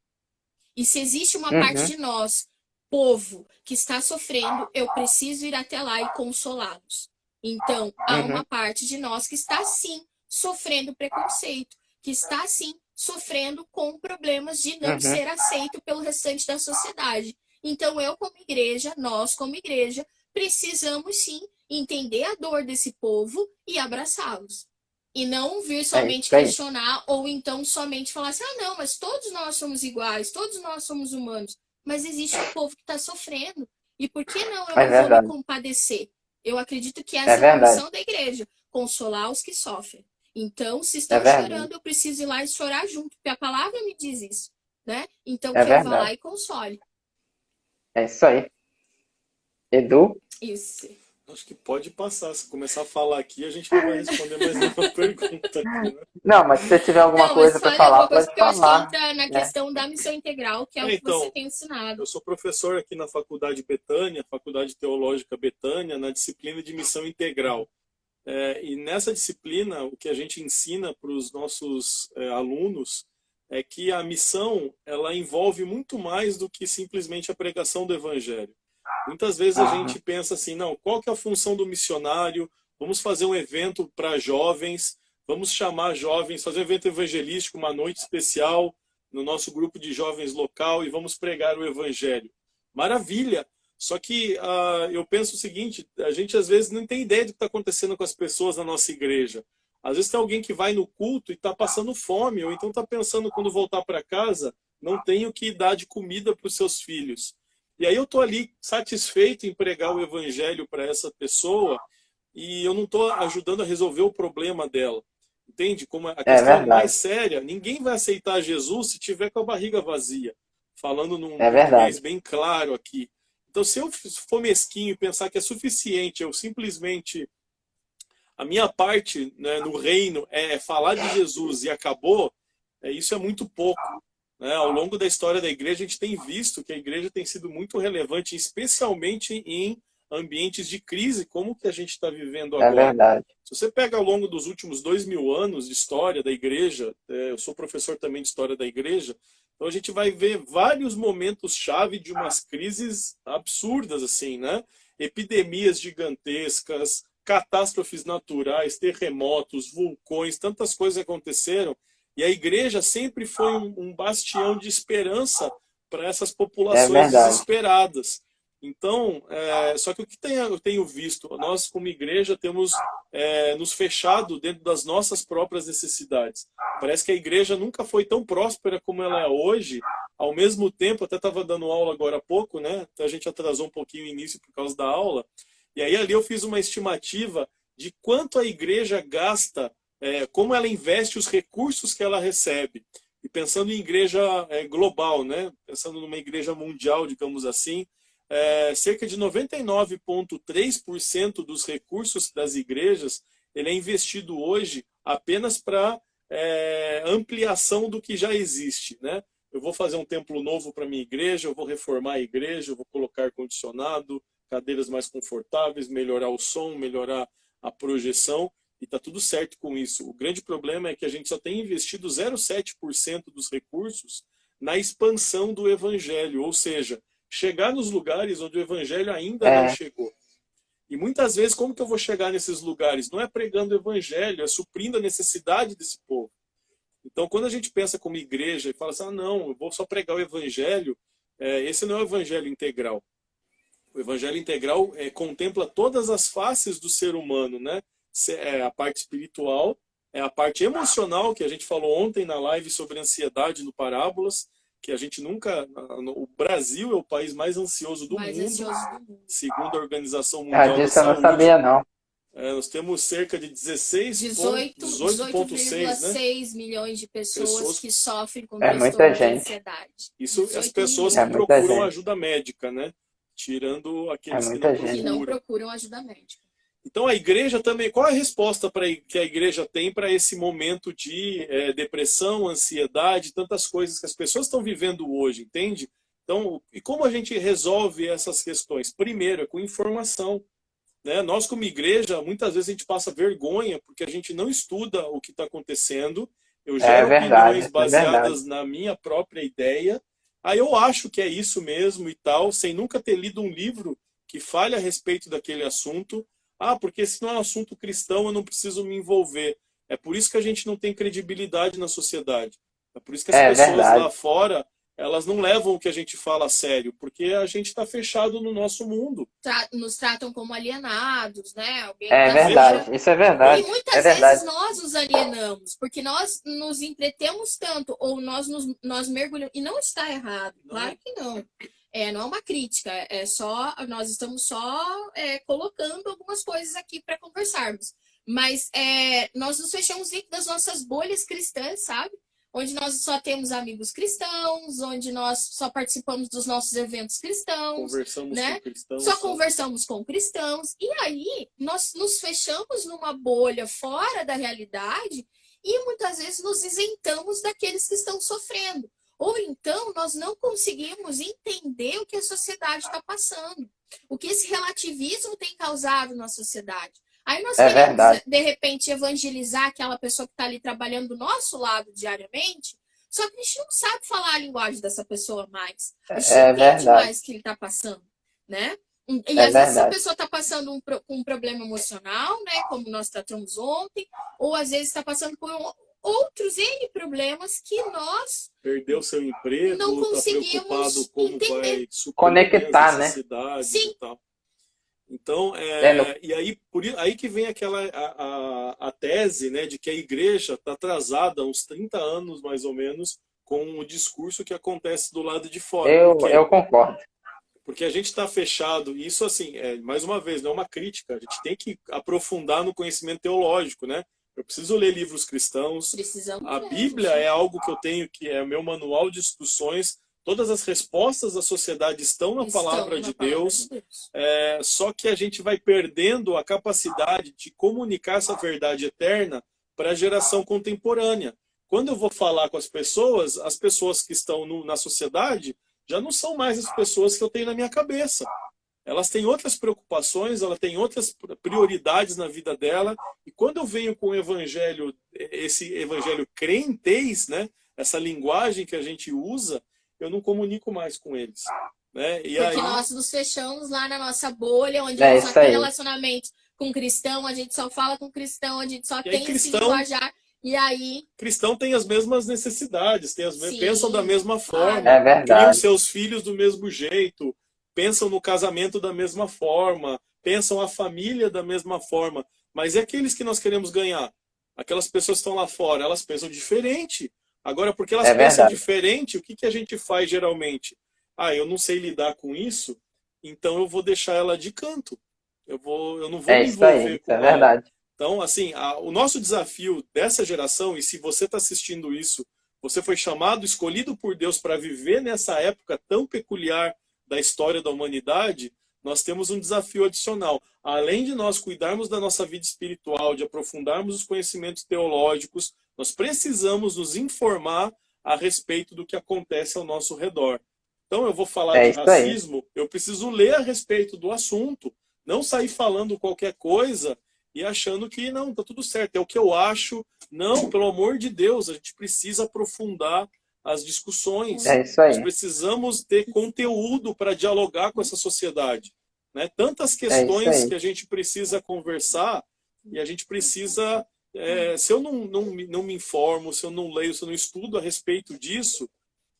E se existe uma parte uhum, de nós, povo, que está sofrendo, eu preciso ir até lá e consolá-los. Então, há uma uhum, parte de nós que está sim sofrendo preconceito, que está sim sofrendo com problemas de não uhum. ser aceito pelo restante da sociedade. Então, eu como igreja, nós como igreja, precisamos sim entender a dor desse povo e abraçá-los. E não vir É somente isso aí. questionar ou então somente falar assim: ah, não, mas todos nós somos iguais, todos nós somos humanos. Mas existe um povo que está sofrendo. E por que não eu É não vou me verdade. compadecer? Eu acredito que É essa é uma verdade. missão da igreja: consolar os que sofrem. Então, se É estão verdade. chorando, eu preciso ir lá e chorar junto, porque a palavra me diz isso, né? Então, É que eu vá lá verdade. e console. É isso aí. Edu? Isso. Acho que pode passar. Se começar a falar aqui, a gente não vai responder mais nenhuma pergunta aqui, né? Não, mas se você tiver alguma Não, mas coisa para fale falar, alguma coisa, pode porque eu acho que falar, entra na né? questão da missão integral, que é o que você Então, tem ensinado. eu sou professor aqui na Faculdade Betânia, Faculdade Teológica Betânia, na disciplina de missão integral. E nessa disciplina, o que a gente ensina para os nossos alunos é que a missão ela envolve muito mais do que simplesmente a pregação do evangelho. Muitas vezes a Uhum. gente pensa assim, não, qual que é a função do missionário? Vamos fazer um evento para jovens, vamos chamar jovens, fazer um evento evangelístico, uma noite especial no nosso grupo de jovens local e vamos pregar o evangelho. Maravilha! Só que eu penso o seguinte, a gente às vezes não tem ideia do que está acontecendo com as pessoas na nossa igreja. Às vezes tem alguém que vai no culto e está passando fome, ou então está pensando quando voltar para casa, não tenho que dar de comida para os seus filhos. E aí eu estou ali satisfeito em pregar o evangelho para essa pessoa e eu não estou ajudando a resolver o problema dela. Entende? Como a É questão mais verdade. séria, ninguém vai aceitar Jesus se tiver com a barriga vazia. Falando num É português verdade. bem claro aqui. Então, se eu for mesquinho e pensar que é suficiente eu simplesmente a minha parte, né, no reino é falar de Jesus e acabou, isso é muito pouco. Né? Ao longo da história da igreja, a gente tem visto que a igreja tem sido muito relevante, especialmente em ambientes de crise, como que a gente está vivendo É agora. verdade. Se você pega ao longo dos últimos 2000 anos de história da igreja, eu sou professor também de história da igreja, então a gente vai ver vários momentos-chave de umas crises absurdas, assim, né? Epidemias gigantescas, catástrofes naturais, terremotos, vulcões, tantas coisas aconteceram. E a igreja sempre foi um bastião de esperança para essas É populações verdade. desesperadas. Então, só que o que eu tenho visto, nós como igreja temos nos fechado dentro das nossas próprias necessidades. Parece que a igreja nunca foi tão próspera como ela é hoje. Ao mesmo tempo, até estava dando aula agora há pouco, né? Então a gente atrasou um pouquinho o início por causa da aula. E aí ali eu fiz uma estimativa de quanto a igreja gasta, como ela investe os recursos que ela recebe. E pensando em igreja global, né? Pensando numa igreja mundial, digamos assim, cerca de 99,3% dos recursos das igrejas ele é investido hoje apenas para ampliação do que já existe, né? Eu vou fazer um templo novo para minha igreja, eu vou reformar a igreja, eu vou colocar ar-condicionado, cadeiras mais confortáveis, melhorar o som, melhorar a projeção, e está tudo certo com isso. O grande problema é que a gente só tem investido 0,7% dos recursos na expansão do evangelho, ou seja, chegar nos lugares onde o evangelho ainda não chegou. E muitas vezes, como que eu vou chegar nesses lugares? Não é pregando o evangelho, é suprindo a necessidade desse povo. Então, quando a gente pensa como igreja e fala assim, não, eu vou só pregar o evangelho, esse não é o evangelho integral. O evangelho integral contempla todas as faces do ser humano, né? A parte espiritual, a parte emocional, que a gente falou ontem na live sobre ansiedade no Parábolas, que a gente nunca... O Brasil é o país mais ansioso do mundo, segundo a Organização Mundial da Disso eu não Saúde. Sabia, não. Nós temos cerca de 18,6 milhões de pessoas que sofrem com muita de gente. ansiedade. Isso as pessoas milhões. que procuram ajuda médica, né? Tirando aqueles que não procuram ajuda médica. Então a igreja também, qual é a resposta que a igreja tem para esse momento de depressão, ansiedade, tantas coisas que as pessoas estão vivendo hoje, entende? Então, e como a gente resolve essas questões? Primeiro, é com informação. Né? Nós, como igreja, muitas vezes a gente passa vergonha porque a gente não estuda o que está acontecendo. Eu gero opiniões baseadas na minha própria ideia. Aí eu acho que é isso mesmo e tal, sem nunca ter lido um livro que fale a respeito daquele assunto. Porque se não é um assunto cristão, eu não preciso me envolver. É por isso que a gente não tem credibilidade na sociedade. É por isso que as pessoas lá fora, elas não levam o que a gente fala a sério, porque a gente está fechado no nosso mundo. Nos tratam como alienados, né? Isso é verdade. E muitas vezes nós nos alienamos, porque nós nos entretemos tanto, ou nós mergulhamos, e não está errado, claro que não. Não é uma crítica, nós estamos só colocando algumas coisas aqui para conversarmos. Mas nós nos fechamos dentro das nossas bolhas cristãs, sabe? Onde nós só temos amigos cristãos, onde nós só participamos dos nossos eventos cristãos. Conversamos com cristãos. Só conversamos com cristãos. E aí, nós nos fechamos numa bolha fora da realidade e muitas vezes nos isentamos daqueles que estão sofrendo. Ou então, nós não conseguimos entender o que a sociedade está passando. O que esse relativismo tem causado na sociedade. Aí nós queremos, de repente, evangelizar aquela pessoa que está ali trabalhando do nosso lado diariamente, só que a gente não sabe falar a linguagem dessa pessoa mais. A gente não entende mais o que ele está passando, né? E às vezes essa pessoa está passando um problema emocional, né? Como nós tratamos ontem, ou às vezes está passando por outros N problemas que nós... Perdeu seu emprego, não conseguimos preocupado como entender. Vai Conectar, as necessidades e tal. Então, e aí que vem a tese, né, de que a igreja está atrasada há uns 30 anos, mais ou menos, com o discurso que acontece do lado de fora. Eu concordo. Porque a gente está fechado, e isso, assim, mais uma vez, não é uma crítica, a gente tem que aprofundar no conhecimento teológico, né? Eu preciso ler livros cristãos. A Bíblia é algo que eu tenho, que é o meu manual de instruções. Todas as respostas da sociedade estão na palavra de Deus. Só que a gente vai perdendo a capacidade de comunicar essa verdade eterna para a geração contemporânea. Quando eu vou falar com as pessoas que estão na sociedade já não são mais as pessoas que eu tenho na minha cabeça. Elas têm outras preocupações, elas têm outras prioridades na vida dela. E quando eu venho com o evangelho, esse evangelho crentez, né, essa linguagem que a gente usa, eu não comunico mais com eles. Né? E porque nós nos fechamos lá na nossa bolha, onde a gente só tem relacionamento com cristão, a gente só fala com cristão, a gente só tem esse linguajar. E aí... Cristão tem as mesmas necessidades, pensam da mesma forma, criam seus filhos do mesmo jeito, pensam no casamento da mesma forma, pensam a família da mesma forma. Mas é aqueles que nós queremos ganhar. Aquelas pessoas que estão lá fora, elas pensam diferente. Agora, porque elas pensam diferente, o que a gente faz geralmente? Eu não sei lidar com isso, então eu vou deixar ela de canto. Eu não vou me envolver com ela. Verdade. Então, assim, o nosso desafio dessa geração, e se você está assistindo isso, você foi chamado, escolhido por Deus para viver nessa época tão peculiar da história da humanidade, nós temos um desafio adicional. Além de nós cuidarmos da nossa vida espiritual, de aprofundarmos os conhecimentos teológicos, nós precisamos nos informar a respeito do que acontece ao nosso redor. Então eu vou falar de racismo, eu preciso ler a respeito do assunto, não sair falando qualquer coisa e achando que não, tá tudo certo, é o que eu acho. Não, pelo amor de Deus, a gente precisa aprofundar as discussões. É isso aí. Nós precisamos ter conteúdo para dialogar com essa sociedade, né? Tantas questões que a gente precisa conversar e a gente precisa... se eu não me informo, se eu não leio, se eu não estudo a respeito disso,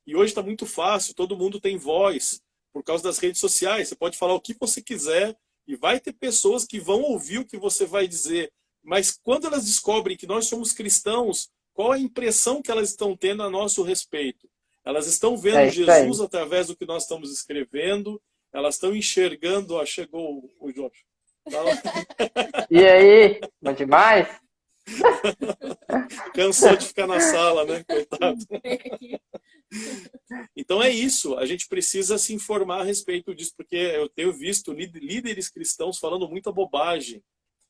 e hoje está muito fácil, todo mundo tem voz por causa das redes sociais. Você pode falar o que você quiser e vai ter pessoas que vão ouvir o que você vai dizer. Mas quando elas descobrem que nós somos cristãos, qual a impressão que elas estão tendo a nosso respeito? Elas estão vendo Jesus através do que nós estamos escrevendo, elas estão enxergando... Ó, chegou o Jorge. E aí? Bom demais? Cansou de ficar na sala, né? Coitado. Então é isso, a gente precisa se informar a respeito disso, porque eu tenho visto líderes cristãos falando muita bobagem.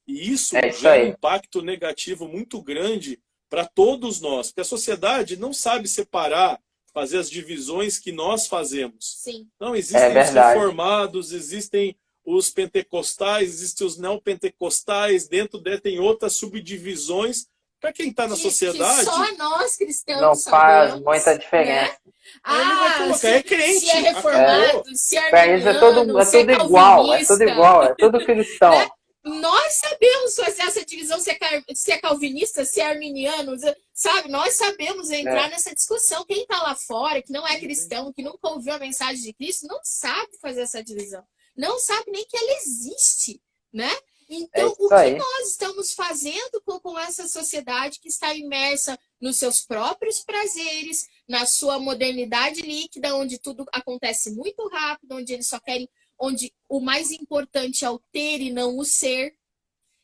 E isso gera um impacto negativo muito grande para todos nós, porque a sociedade não sabe separar, fazer as divisões que nós fazemos. Sim. Não, existem os reformados, existem os pentecostais, existem os neopentecostais, dentro tem outras subdivisões. Para quem está na sociedade... Que só nós cristãos não sabemos, faz muita diferença. Né? É crente. Se é reformado, se é arminiano, é tudo igual, é tudo igual, é tudo cristão. Né? Nós sabemos fazer essa divisão, se é calvinista, se é arminiano, sabe? Nós sabemos entrar nessa discussão. Quem está lá fora, que não é cristão, que nunca ouviu a mensagem de Cristo, não sabe fazer essa divisão. Não sabe nem que ela existe, né? Então, o que nós estamos fazendo com essa sociedade que está imersa nos seus próprios prazeres, na sua modernidade líquida, onde tudo acontece muito rápido, onde eles só querem, onde o mais importante é o ter e não o ser.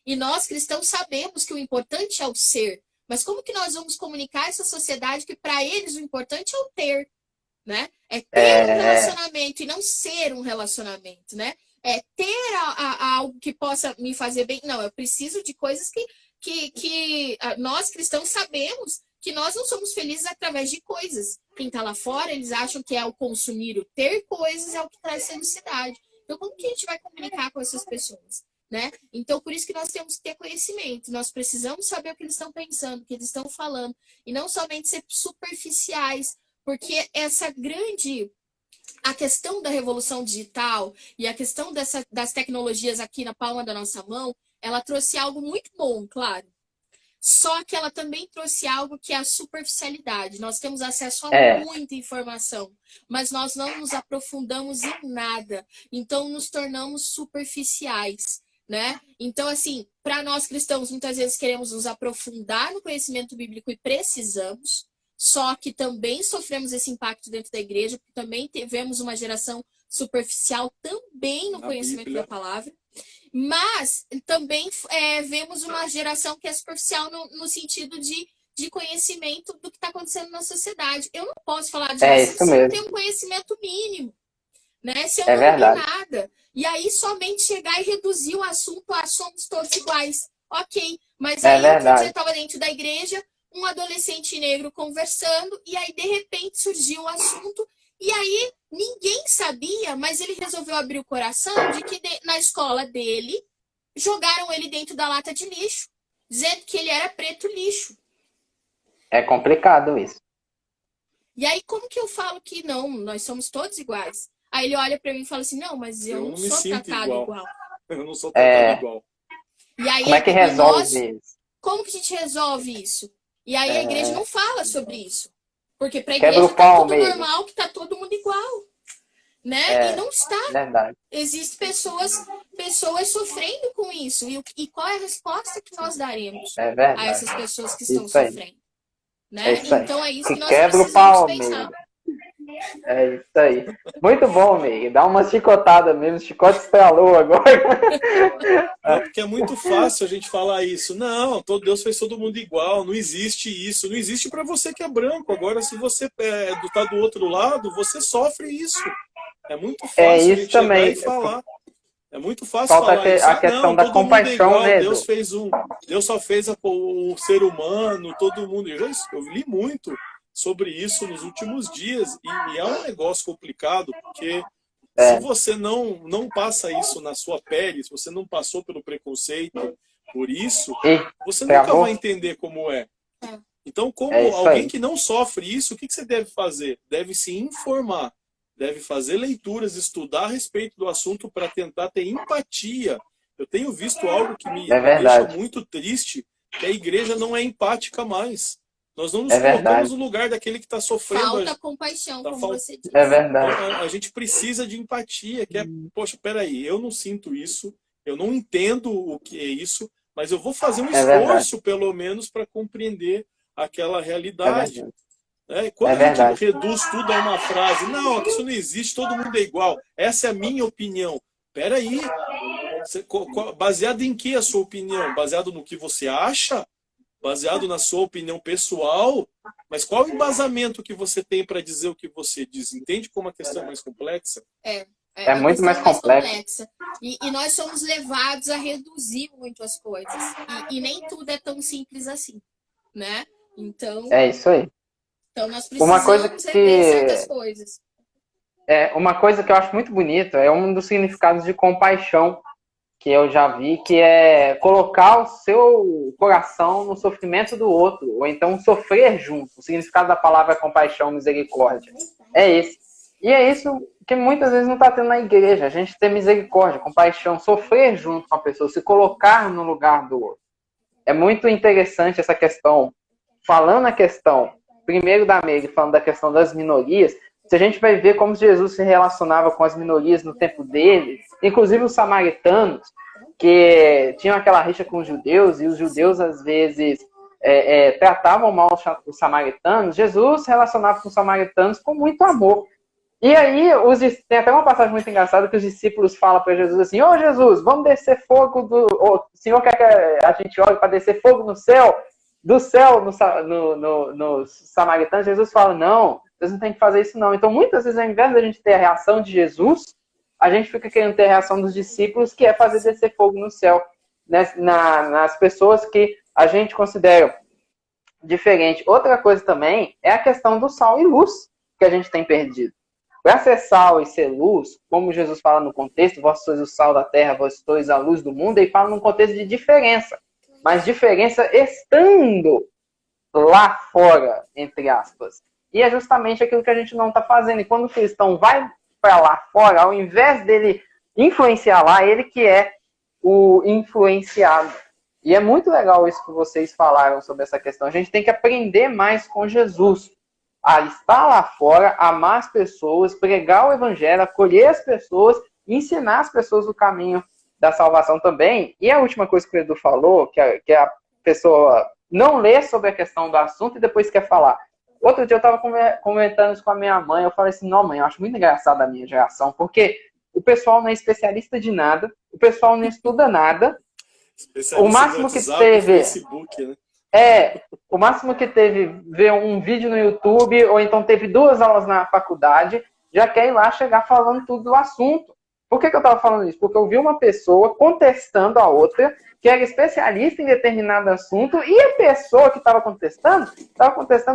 E nós cristãos sabemos que o importante é o ser. Mas como que nós vamos comunicar essa sociedade que para eles o importante é o ter, né? É ter um relacionamento e não ser um relacionamento, né? É ter algo que possa me fazer bem. Não, eu preciso de coisas que nós cristãos sabemos que nós não somos felizes através de coisas. Quem está lá fora, eles acham que é o consumir, o ter coisas é o que traz felicidade. Então, como que a gente vai comunicar com essas pessoas, né? Então, por isso que nós temos que ter conhecimento. Nós precisamos saber o que eles estão pensando, o que eles estão falando. E não somente ser superficiais, porque a questão da revolução digital e a questão das tecnologias aqui na palma da nossa mão, ela trouxe algo muito bom, claro. Só que ela também trouxe algo que é a superficialidade. Nós temos acesso a muita informação, mas nós não nos aprofundamos em nada. Então, nos tornamos superficiais, né? Então, assim, para nós cristãos, muitas vezes queremos nos aprofundar no conhecimento bíblico e precisamos, só que também sofremos esse impacto dentro da igreja, porque também tivemos uma geração superficial também no conhecimento da palavra. Mas também vemos uma geração que é superficial no sentido de conhecimento do que está acontecendo na sociedade. Eu não posso falar de racismo se eu tenho um conhecimento mínimo, né? Se eu não li nada. E aí somente chegar e reduzir o assunto a somos todos iguais. Ok, mas aí outro dia estava dentro da igreja, um adolescente negro conversando, e aí de repente surgiu um assunto. E aí, ninguém sabia, mas ele resolveu abrir o coração de que na escola dele, jogaram ele dentro da lata de lixo, dizendo que ele era preto lixo. É complicado isso. E aí, como que eu falo que não, nós somos todos iguais? Aí ele olha pra mim e fala assim, não, mas eu não sou tratado igual. Eu não sou tratado igual. E aí, como é que resolve isso? Como que a gente resolve isso? E aí a igreja não fala sobre isso. Porque para a Quebra igreja o tá pau tudo mesmo. normal, que tá todo mundo igual. Né? E não está. Verdade. Existem pessoas sofrendo com isso. E qual é a resposta que nós daremos a essas pessoas que estão sofrendo? Né? Então é isso que nós quebra o precisamos pau pensar. mesmo. É isso aí. Muito bom, amigo. Dá uma chicotada mesmo. Chicote estralou agora. Não, porque é muito fácil a gente falar isso. Não, todo Deus fez todo mundo igual, não existe isso. Não existe para você que é branco. Agora, se você tá do outro lado, você sofre isso. É muito É fácil a isso gente chegar também. e falar. É muito fácil Falta falar isso. a Ah, questão não, da todo mundo é compaixão, igual. né, Deus Edu? fez Deus só fez o ser humano, todo mundo. Eu li muito sobre isso nos últimos dias e é um negócio complicado porque se É. você não passa isso na sua pele, se você não passou pelo preconceito por isso, E você nunca travou? vai entender como é. É, Então, É como isso alguém aí. que não sofre isso, o que você deve fazer? Deve se informar, deve fazer leituras, estudar a respeito do assunto para tentar ter empatia. Eu tenho visto algo que É me deixa verdade. muito triste, que a igreja não é empática mais. Nós não nos É colocamos verdade. no lugar daquele que está sofrendo. falta compaixão, Tá como fal- você É disse. verdade. a gente precisa de empatia, que é, poxa, peraí, eu não sinto isso, eu não entendo o que é isso, mas eu vou fazer um É verdade. esforço, pelo menos, para compreender aquela É realidade. verdade. Né? E É quando a gente verdade. reduz tudo a uma frase, não, que isso não existe, todo mundo é igual, essa é a minha opinião. Peraí, baseado em que a sua opinião? Baseado no que você acha? Baseado na sua opinião pessoal? Mas qual o embasamento que você tem para dizer o que você diz? Entende como a questão é mais complexa? É, É a muito questão mais é mais complexo. complexa. E nós somos levados a reduzir muito as coisas. E nem tudo é tão simples assim, né? Então, É isso aí. nós Uma coisa precisamos rever certas que coisas. uma coisa que eu acho muito bonito é um dos significados de compaixão que eu já vi, que é colocar o seu coração no sofrimento do outro, ou então sofrer junto. O significado da palavra é compaixão, misericórdia. É esse. E é isso que muitas vezes não está tendo na igreja. A gente ter misericórdia, compaixão, sofrer junto com a pessoa, se colocar no lugar do outro. É muito interessante essa questão. Falando a questão, primeiro da Meire, falando da questão das minorias, se a gente vai ver como Jesus se relacionava com as minorias no tempo dele, inclusive os samaritanos, que tinham aquela rixa com os judeus, e os judeus, às vezes, tratavam mal os samaritanos, Jesus se relacionava com os samaritanos com muito amor. E aí, tem até uma passagem muito engraçada que os discípulos falam para Jesus assim: Ô Jesus, vamos descer fogo do. O Senhor quer que a gente ore para descer fogo no céu? Do céu nos samaritanos? Jesus fala: não, vocês não têm que fazer isso não. Então, muitas vezes, ao invés da gente ter a reação de Jesus, a gente fica querendo ter a reação dos discípulos, que é fazer descer fogo no céu, né, nas pessoas que a gente considera diferente. Outra coisa também é a questão do sal e luz que a gente tem perdido. Para ser sal e ser luz, como Jesus fala no contexto, vós sois o sal da terra, vós sois a luz do mundo, ele fala num contexto de diferença. Mas diferença estando lá fora, entre aspas. E é justamente aquilo que a gente não está fazendo. E quando o cristão vai para lá fora, ao invés dele influenciar lá, ele que é o influenciado. E é muito legal isso que vocês falaram sobre essa questão. A gente tem que aprender mais com Jesus. A estar lá fora, amar as pessoas, pregar o evangelho, acolher as pessoas, ensinar as pessoas o caminho da salvação também. E a última coisa que o Edu falou, que a pessoa não lê sobre a questão do assunto e depois quer falar. Outro dia eu estava comentando isso com a minha mãe, eu falei assim, não mãe, eu acho muito engraçado a minha geração, porque o pessoal não é especialista de nada, o pessoal não estuda nada, o Especialista no máximo que WhatsApp e teve Facebook, né? o máximo que teve ver um vídeo no YouTube, ou então teve 2 aulas na faculdade, já quer ir lá chegar falando tudo do assunto. Por que eu estava falando isso? Porque eu vi uma pessoa contestando a outra, que era especialista em determinado assunto, e a pessoa que estava contestando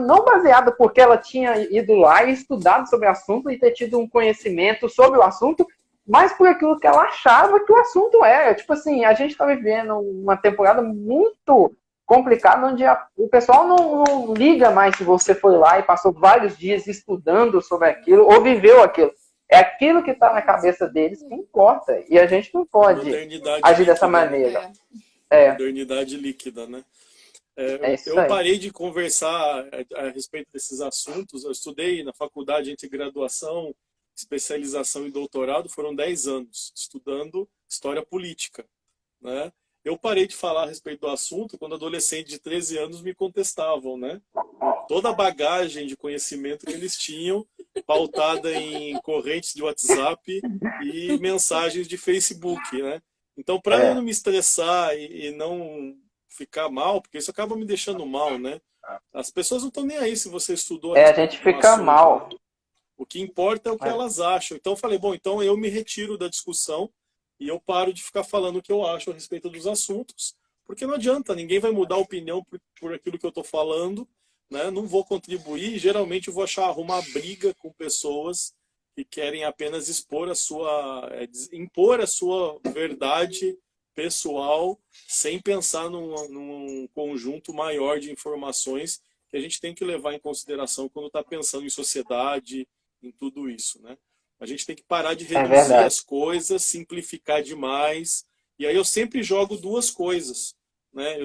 não baseado porque ela tinha ido lá e estudado sobre o assunto e ter tido um conhecimento sobre o assunto, mas por aquilo que ela achava que o assunto era. Tipo assim, a gente está vivendo uma temporada muito complicado, onde o pessoal não liga mais se você foi lá e passou vários dias estudando sobre aquilo ou viveu aquilo. É aquilo que está na cabeça deles que importa. E a gente não pode agir dessa maneira. Modernidade líquida, né? Isso Eu aí. parei de conversar a respeito desses assuntos. Eu estudei na faculdade entre graduação, especialização e doutorado. Foram 10 anos estudando história política, né? Eu parei de falar a respeito do assunto quando adolescentes de 13 anos me contestavam, né? Com toda a bagagem de conhecimento que eles tinham, pautada em correntes de WhatsApp e mensagens de Facebook, né? Então, para eu não me estressar e não ficar mal, porque isso acaba me deixando mal, né? As pessoas não estão nem aí se você estudou a A respeito gente de um fica assunto, mal. né? O que importa é o que elas acham. Então eu falei, bom, então eu me retiro da discussão e eu paro de ficar falando o que eu acho a respeito dos assuntos, porque não adianta, ninguém vai mudar a opinião por aquilo que eu estou falando, né? Não vou contribuir, geralmente eu vou arrumar briga com pessoas que querem apenas impor a sua verdade pessoal, sem pensar num conjunto maior de informações que a gente tem que levar em consideração quando está pensando em sociedade, em tudo isso, né? A gente tem que parar de reduzir as coisas, simplificar demais. E aí eu sempre jogo duas coisas, né?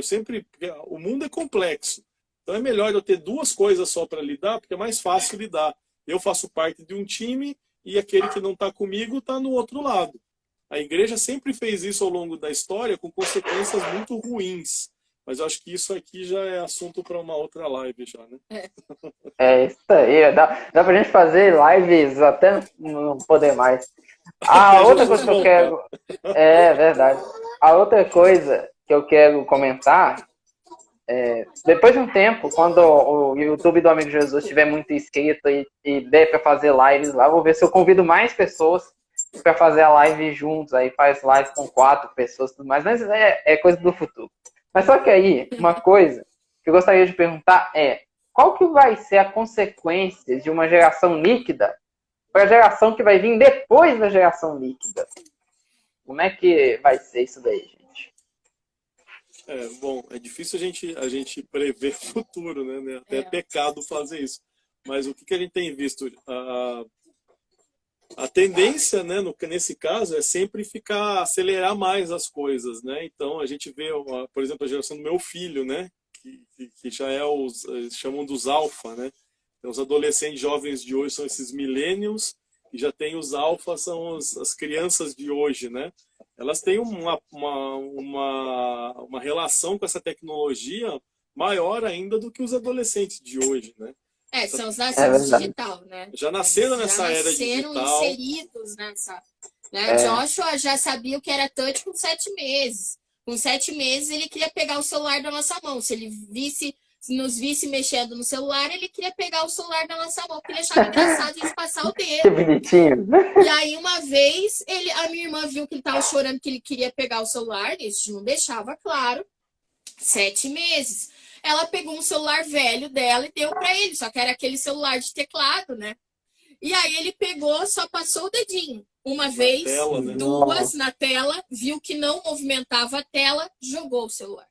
O mundo é complexo. Então é melhor eu ter duas coisas só para lidar, porque é mais fácil lidar. Eu faço parte de um time e aquele que não está comigo está no outro lado. A igreja sempre fez isso ao longo da história com consequências muito ruins. Mas eu acho que isso aqui já é assunto para uma outra live já, né? É isso aí. Dá pra gente fazer lives até não poder mais. A outra coisa que eu quero... É verdade. A outra coisa que eu quero comentar depois de um tempo, quando o YouTube do Amigo Jesus tiver muito inscrito e der para fazer lives lá, vou ver se eu convido mais pessoas para fazer a live juntos. Aí faz live com 4 pessoas e tudo mais, mas é coisa do futuro. Mas só que aí, uma coisa que eu gostaria de perguntar é: qual que vai ser a consequência de uma geração líquida para a geração que vai vir depois da geração líquida? Como é que vai ser isso daí, gente? Bom, é difícil a gente prever o futuro, né? Até é pecado fazer isso. Mas o que a gente tem visto? A tendência, né, nesse caso, é sempre acelerar mais as coisas, né? Então a gente vê, por exemplo, a geração do meu filho, né? Que já eles chamam dos alfa, né? Então, os adolescentes jovens de hoje são esses millennials, e já tem os alfa, são as crianças de hoje, né? Elas têm uma relação com essa tecnologia maior ainda do que os adolescentes de hoje, né? São os nascidos digital, né? Já nasceram nessa era digital. Já nasceram inseridos nessa... Né? Joshua já sabia o que era touch com 7 meses. Com 7 meses ele queria pegar o celular da nossa mão. Se ele nos visse mexendo no celular, ele queria pegar o celular da nossa mão, porque ele achava engraçado a gente passar o dedo. Que bonitinho. E aí, uma vez, a minha irmã viu que ele estava chorando, que ele queria pegar o celular, isso não deixava, claro. 7 meses. Ela pegou um celular velho dela e deu para ele, só que era aquele celular de teclado, né? E aí ele pegou, só passou o dedinho. Uma vez, tela, né? duas na tela, viu que não movimentava a tela, jogou o celular.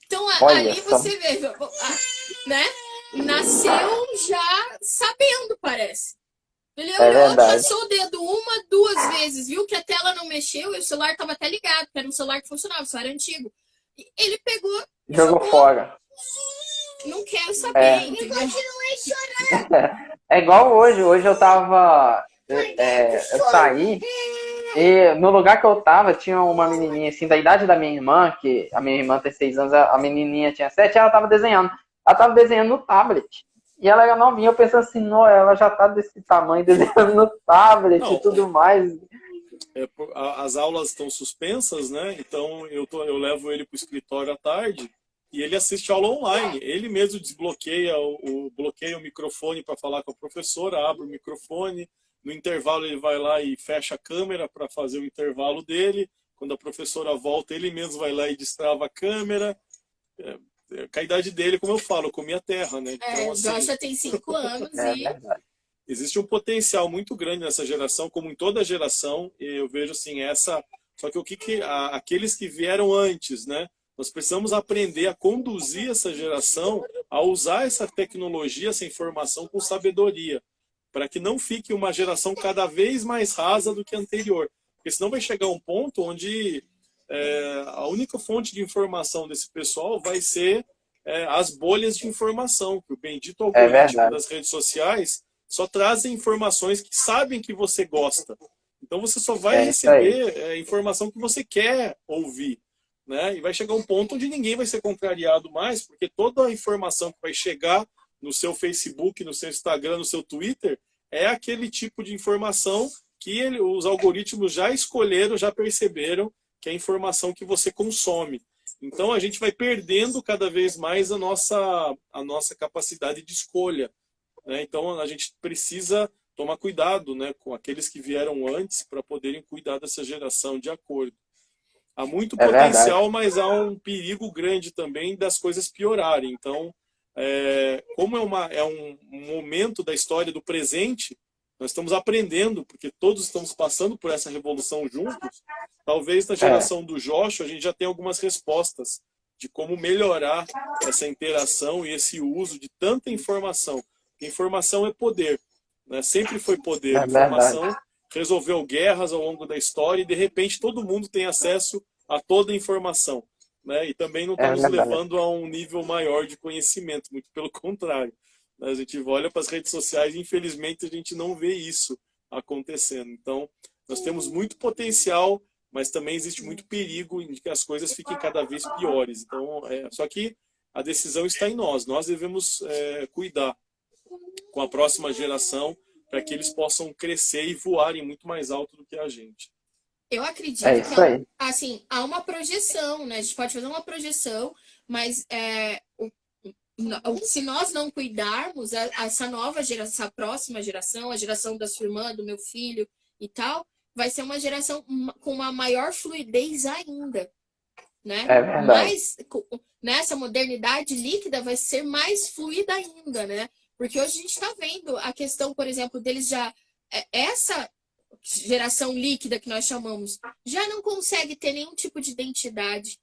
Então, ali você vê, né? Nasceu já sabendo, parece. Ele olhou, passou o dedo 1, 2 vezes, viu que a tela não mexeu e o celular estava até ligado, porque era um celular que funcionava, só era antigo. E ele pegou, jogou fora. Não quero saber, entendeu? Eu continuei chorando. É igual hoje. Hoje eu tava... eu saí e no lugar que eu tava tinha uma menininha assim da idade da minha irmã, que a minha irmã tem 6 anos, a menininha tinha 7, ela tava desenhando. Ela tava desenhando no tablet. E ela era novinha, eu pensando assim, não, ela já tá desse tamanho desenhando no tablet e tudo mais. As aulas estão suspensas, né? Então eu levo ele pro escritório à tarde e ele assiste aula online. Ele mesmo bloqueia o microfone para falar com a professora, abre o microfone. No intervalo ele vai lá e fecha a câmera para fazer o intervalo dele. Quando a professora volta, ele mesmo vai lá e destrava a câmera. Com a idade dele, como eu falo, eu comi a terra, né? Então, assim, Joshua tem 5 anos e... Existe um potencial muito grande nessa geração, como em toda geração. E eu vejo assim, só que aqueles que vieram antes, né? Nós precisamos aprender a conduzir essa geração a usar essa tecnologia, essa informação com sabedoria, para que não fique uma geração cada vez mais rasa do que a anterior. Porque senão vai chegar um ponto onde a única fonte de informação desse pessoal vai ser as bolhas de informação, que o bendito algoritmo das redes sociais só trazem informações que sabem que você gosta. Então você só vai receber informação que você quer ouvir, né? E vai chegar um ponto onde ninguém vai ser contrariado mais, porque toda a informação que vai chegar no seu Facebook, no seu Instagram, no seu Twitter, é aquele tipo de informação que os algoritmos já escolheram, já perceberam que é a informação que você consome. Então a gente vai perdendo cada vez mais a nossa capacidade de escolha, né? Então a gente precisa tomar cuidado, né, com aqueles que vieram antes para poderem cuidar dessa geração de acordo. Há muito É verdade. potencial, mas há um perigo grande também das coisas piorarem. Então, como é um momento da história do presente, nós estamos aprendendo, porque todos estamos passando por essa revolução juntos. Talvez na geração do Joshua a gente já tenha algumas respostas de como melhorar essa interação e esse uso de tanta informação. Porque informação é poder, né? Sempre foi poder. É verdade. Informação resolveu guerras ao longo da história e de repente todo mundo tem acesso a toda a informação, né? E também não está É nos verdade. levando a um nível maior de conhecimento, muito pelo contrário. A gente olha para as redes sociais e infelizmente a gente não vê isso acontecendo. Então, nós temos muito potencial, mas também existe muito perigo em que as coisas fiquem cada vez piores. Então, só que a decisão está em nós. Nós devemos cuidar com a próxima geração para que eles possam crescer e voarem muito mais alto do que a gente. Eu acredito É que isso aí. assim, há uma projeção, né? A gente pode fazer uma projeção, mas se nós não cuidarmos, essa nova geração, essa próxima geração, a geração da sua irmã, do meu filho e tal, vai ser uma geração com uma maior fluidez ainda, né? É verdade. Mas nessa modernidade líquida vai ser mais fluida ainda, né? Porque hoje a gente está vendo a questão, por exemplo, deles já essa geração líquida que nós chamamos já não consegue ter nenhum tipo de identidade,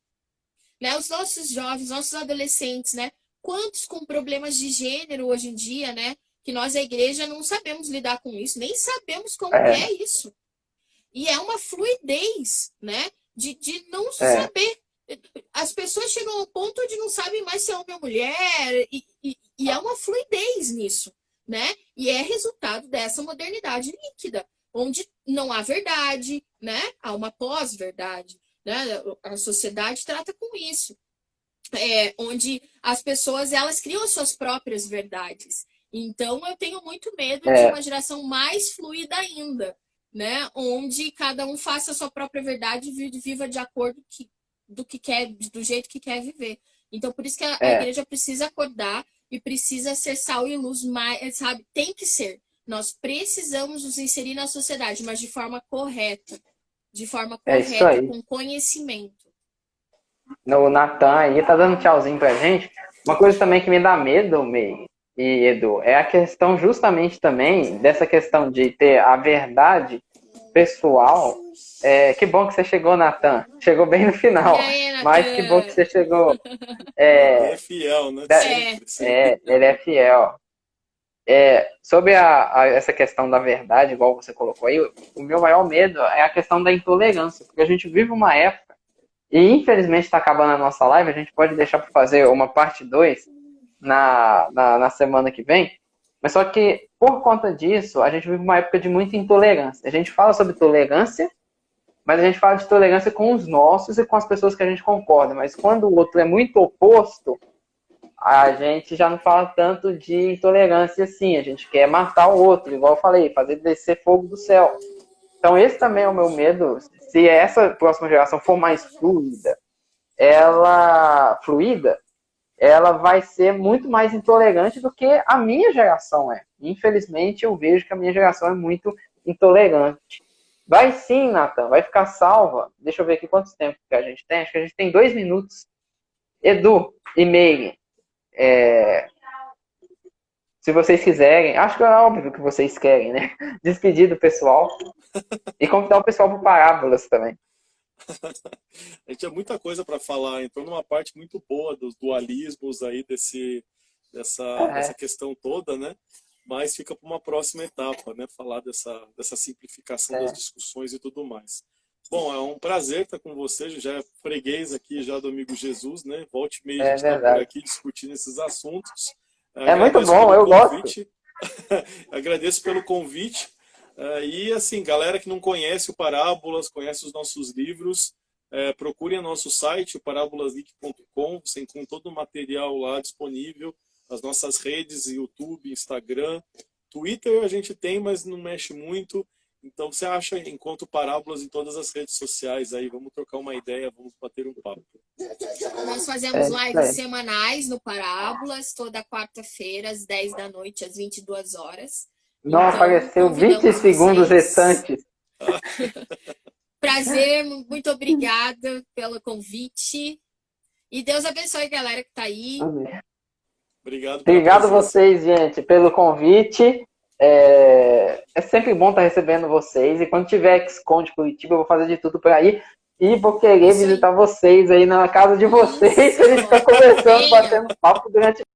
né? Os nossos jovens, nossos adolescentes, né? Quantos com problemas de gênero hoje em dia, né? Que nós, a igreja, não sabemos lidar com isso, nem sabemos como é isso. E é uma fluidez, né? De não saber. As pessoas chegam ao ponto de não sabem mais se é homem ou mulher, e é uma fluidez nisso, né? E é resultado dessa modernidade líquida, onde não há verdade, né? Há uma pós-verdade, né? A sociedade trata com isso. Onde as pessoas elas criam as suas próprias verdades. Então eu tenho muito medo de uma geração mais fluida ainda, né? Onde cada um faça a sua própria verdade e viva de acordo do que quer, do jeito que quer viver. Então por isso que a igreja precisa acordar e precisa ser sal e luz mais, sabe? Tem que ser. Nós precisamos nos inserir na sociedade, mas de forma correta, isso aí. com conhecimento. O Natan aí tá dando tchauzinho pra gente. Uma coisa também que me dá medo, May e Edu, é a questão justamente também dessa questão de ter a verdade pessoal. Que bom que você chegou, Natan. Chegou bem no final. Aí, mas que bom que você chegou. Ele é fiel, né? Sempre. Ele é fiel. Sobre essa questão da verdade, igual você colocou aí, o meu maior medo é a questão da intolerância, porque a gente vive uma época. E infelizmente está acabando a nossa live, a gente pode deixar para fazer uma parte 2 na semana que vem. Mas só que, por conta disso, a gente vive uma época de muita intolerância. A gente fala sobre tolerância, mas a gente fala de tolerância com os nossos e com as pessoas que a gente concorda. Mas quando o outro é muito oposto, a gente já não fala tanto de intolerância assim. A gente quer matar o outro, igual eu falei, fazer descer fogo do céu. Então esse também é o meu medo. Se essa próxima geração for mais fluida, ela vai ser muito mais intolerante do que a minha geração é. Infelizmente, eu vejo que a minha geração é muito intolerante. Vai sim, Nathan, vai ficar salva. Deixa eu ver aqui quanto tempo que a gente tem. Acho que a gente tem 2 minutos. Edu e Meire, se vocês quiserem, acho que é óbvio que vocês querem, né? Despedir do pessoal e convidar o pessoal para Parábolas também. A gente tinha muita coisa para falar, entrou numa parte muito boa dos dualismos aí dessa questão toda, né? Mas fica para uma próxima etapa, né? Falar dessa simplificação das discussões e tudo mais. Bom, é um prazer estar com você, já é freguês aqui já do amigo Jesus, né? Volte e meia a gente está por aqui discutindo esses assuntos. Muito bom, eu gosto. Agradeço pelo convite. E assim, galera que não conhece o Parábolas, conhece os nossos livros, procurem o nosso site, o parabolasgeek.com, você encontra todo o material lá disponível, as nossas redes, YouTube, Instagram, Twitter a gente tem, mas não mexe muito. Então você acha, encontra o Parábolas em todas as redes sociais aí. Vamos trocar uma ideia, vamos bater um papo. Nós fazemos lives É. semanais no Parábolas, toda quarta-feira, às 10 da noite, às 22 horas. Não Então, apareceu 20 convidamos segundos vocês. restantes. Prazer, muito obrigada pelo convite. E Deus abençoe a galera que tá aí. Amém. Obrigado pela Obrigado presença. vocês, gente, pelo convite. É sempre bom estar recebendo vocês. E quando tiver XCon Curitiba, eu vou fazer de tudo para ir. E vou querer Isso aí. visitar vocês aí na casa de vocês. Isso. A gente ficar conversando, Venha. batendo papo durante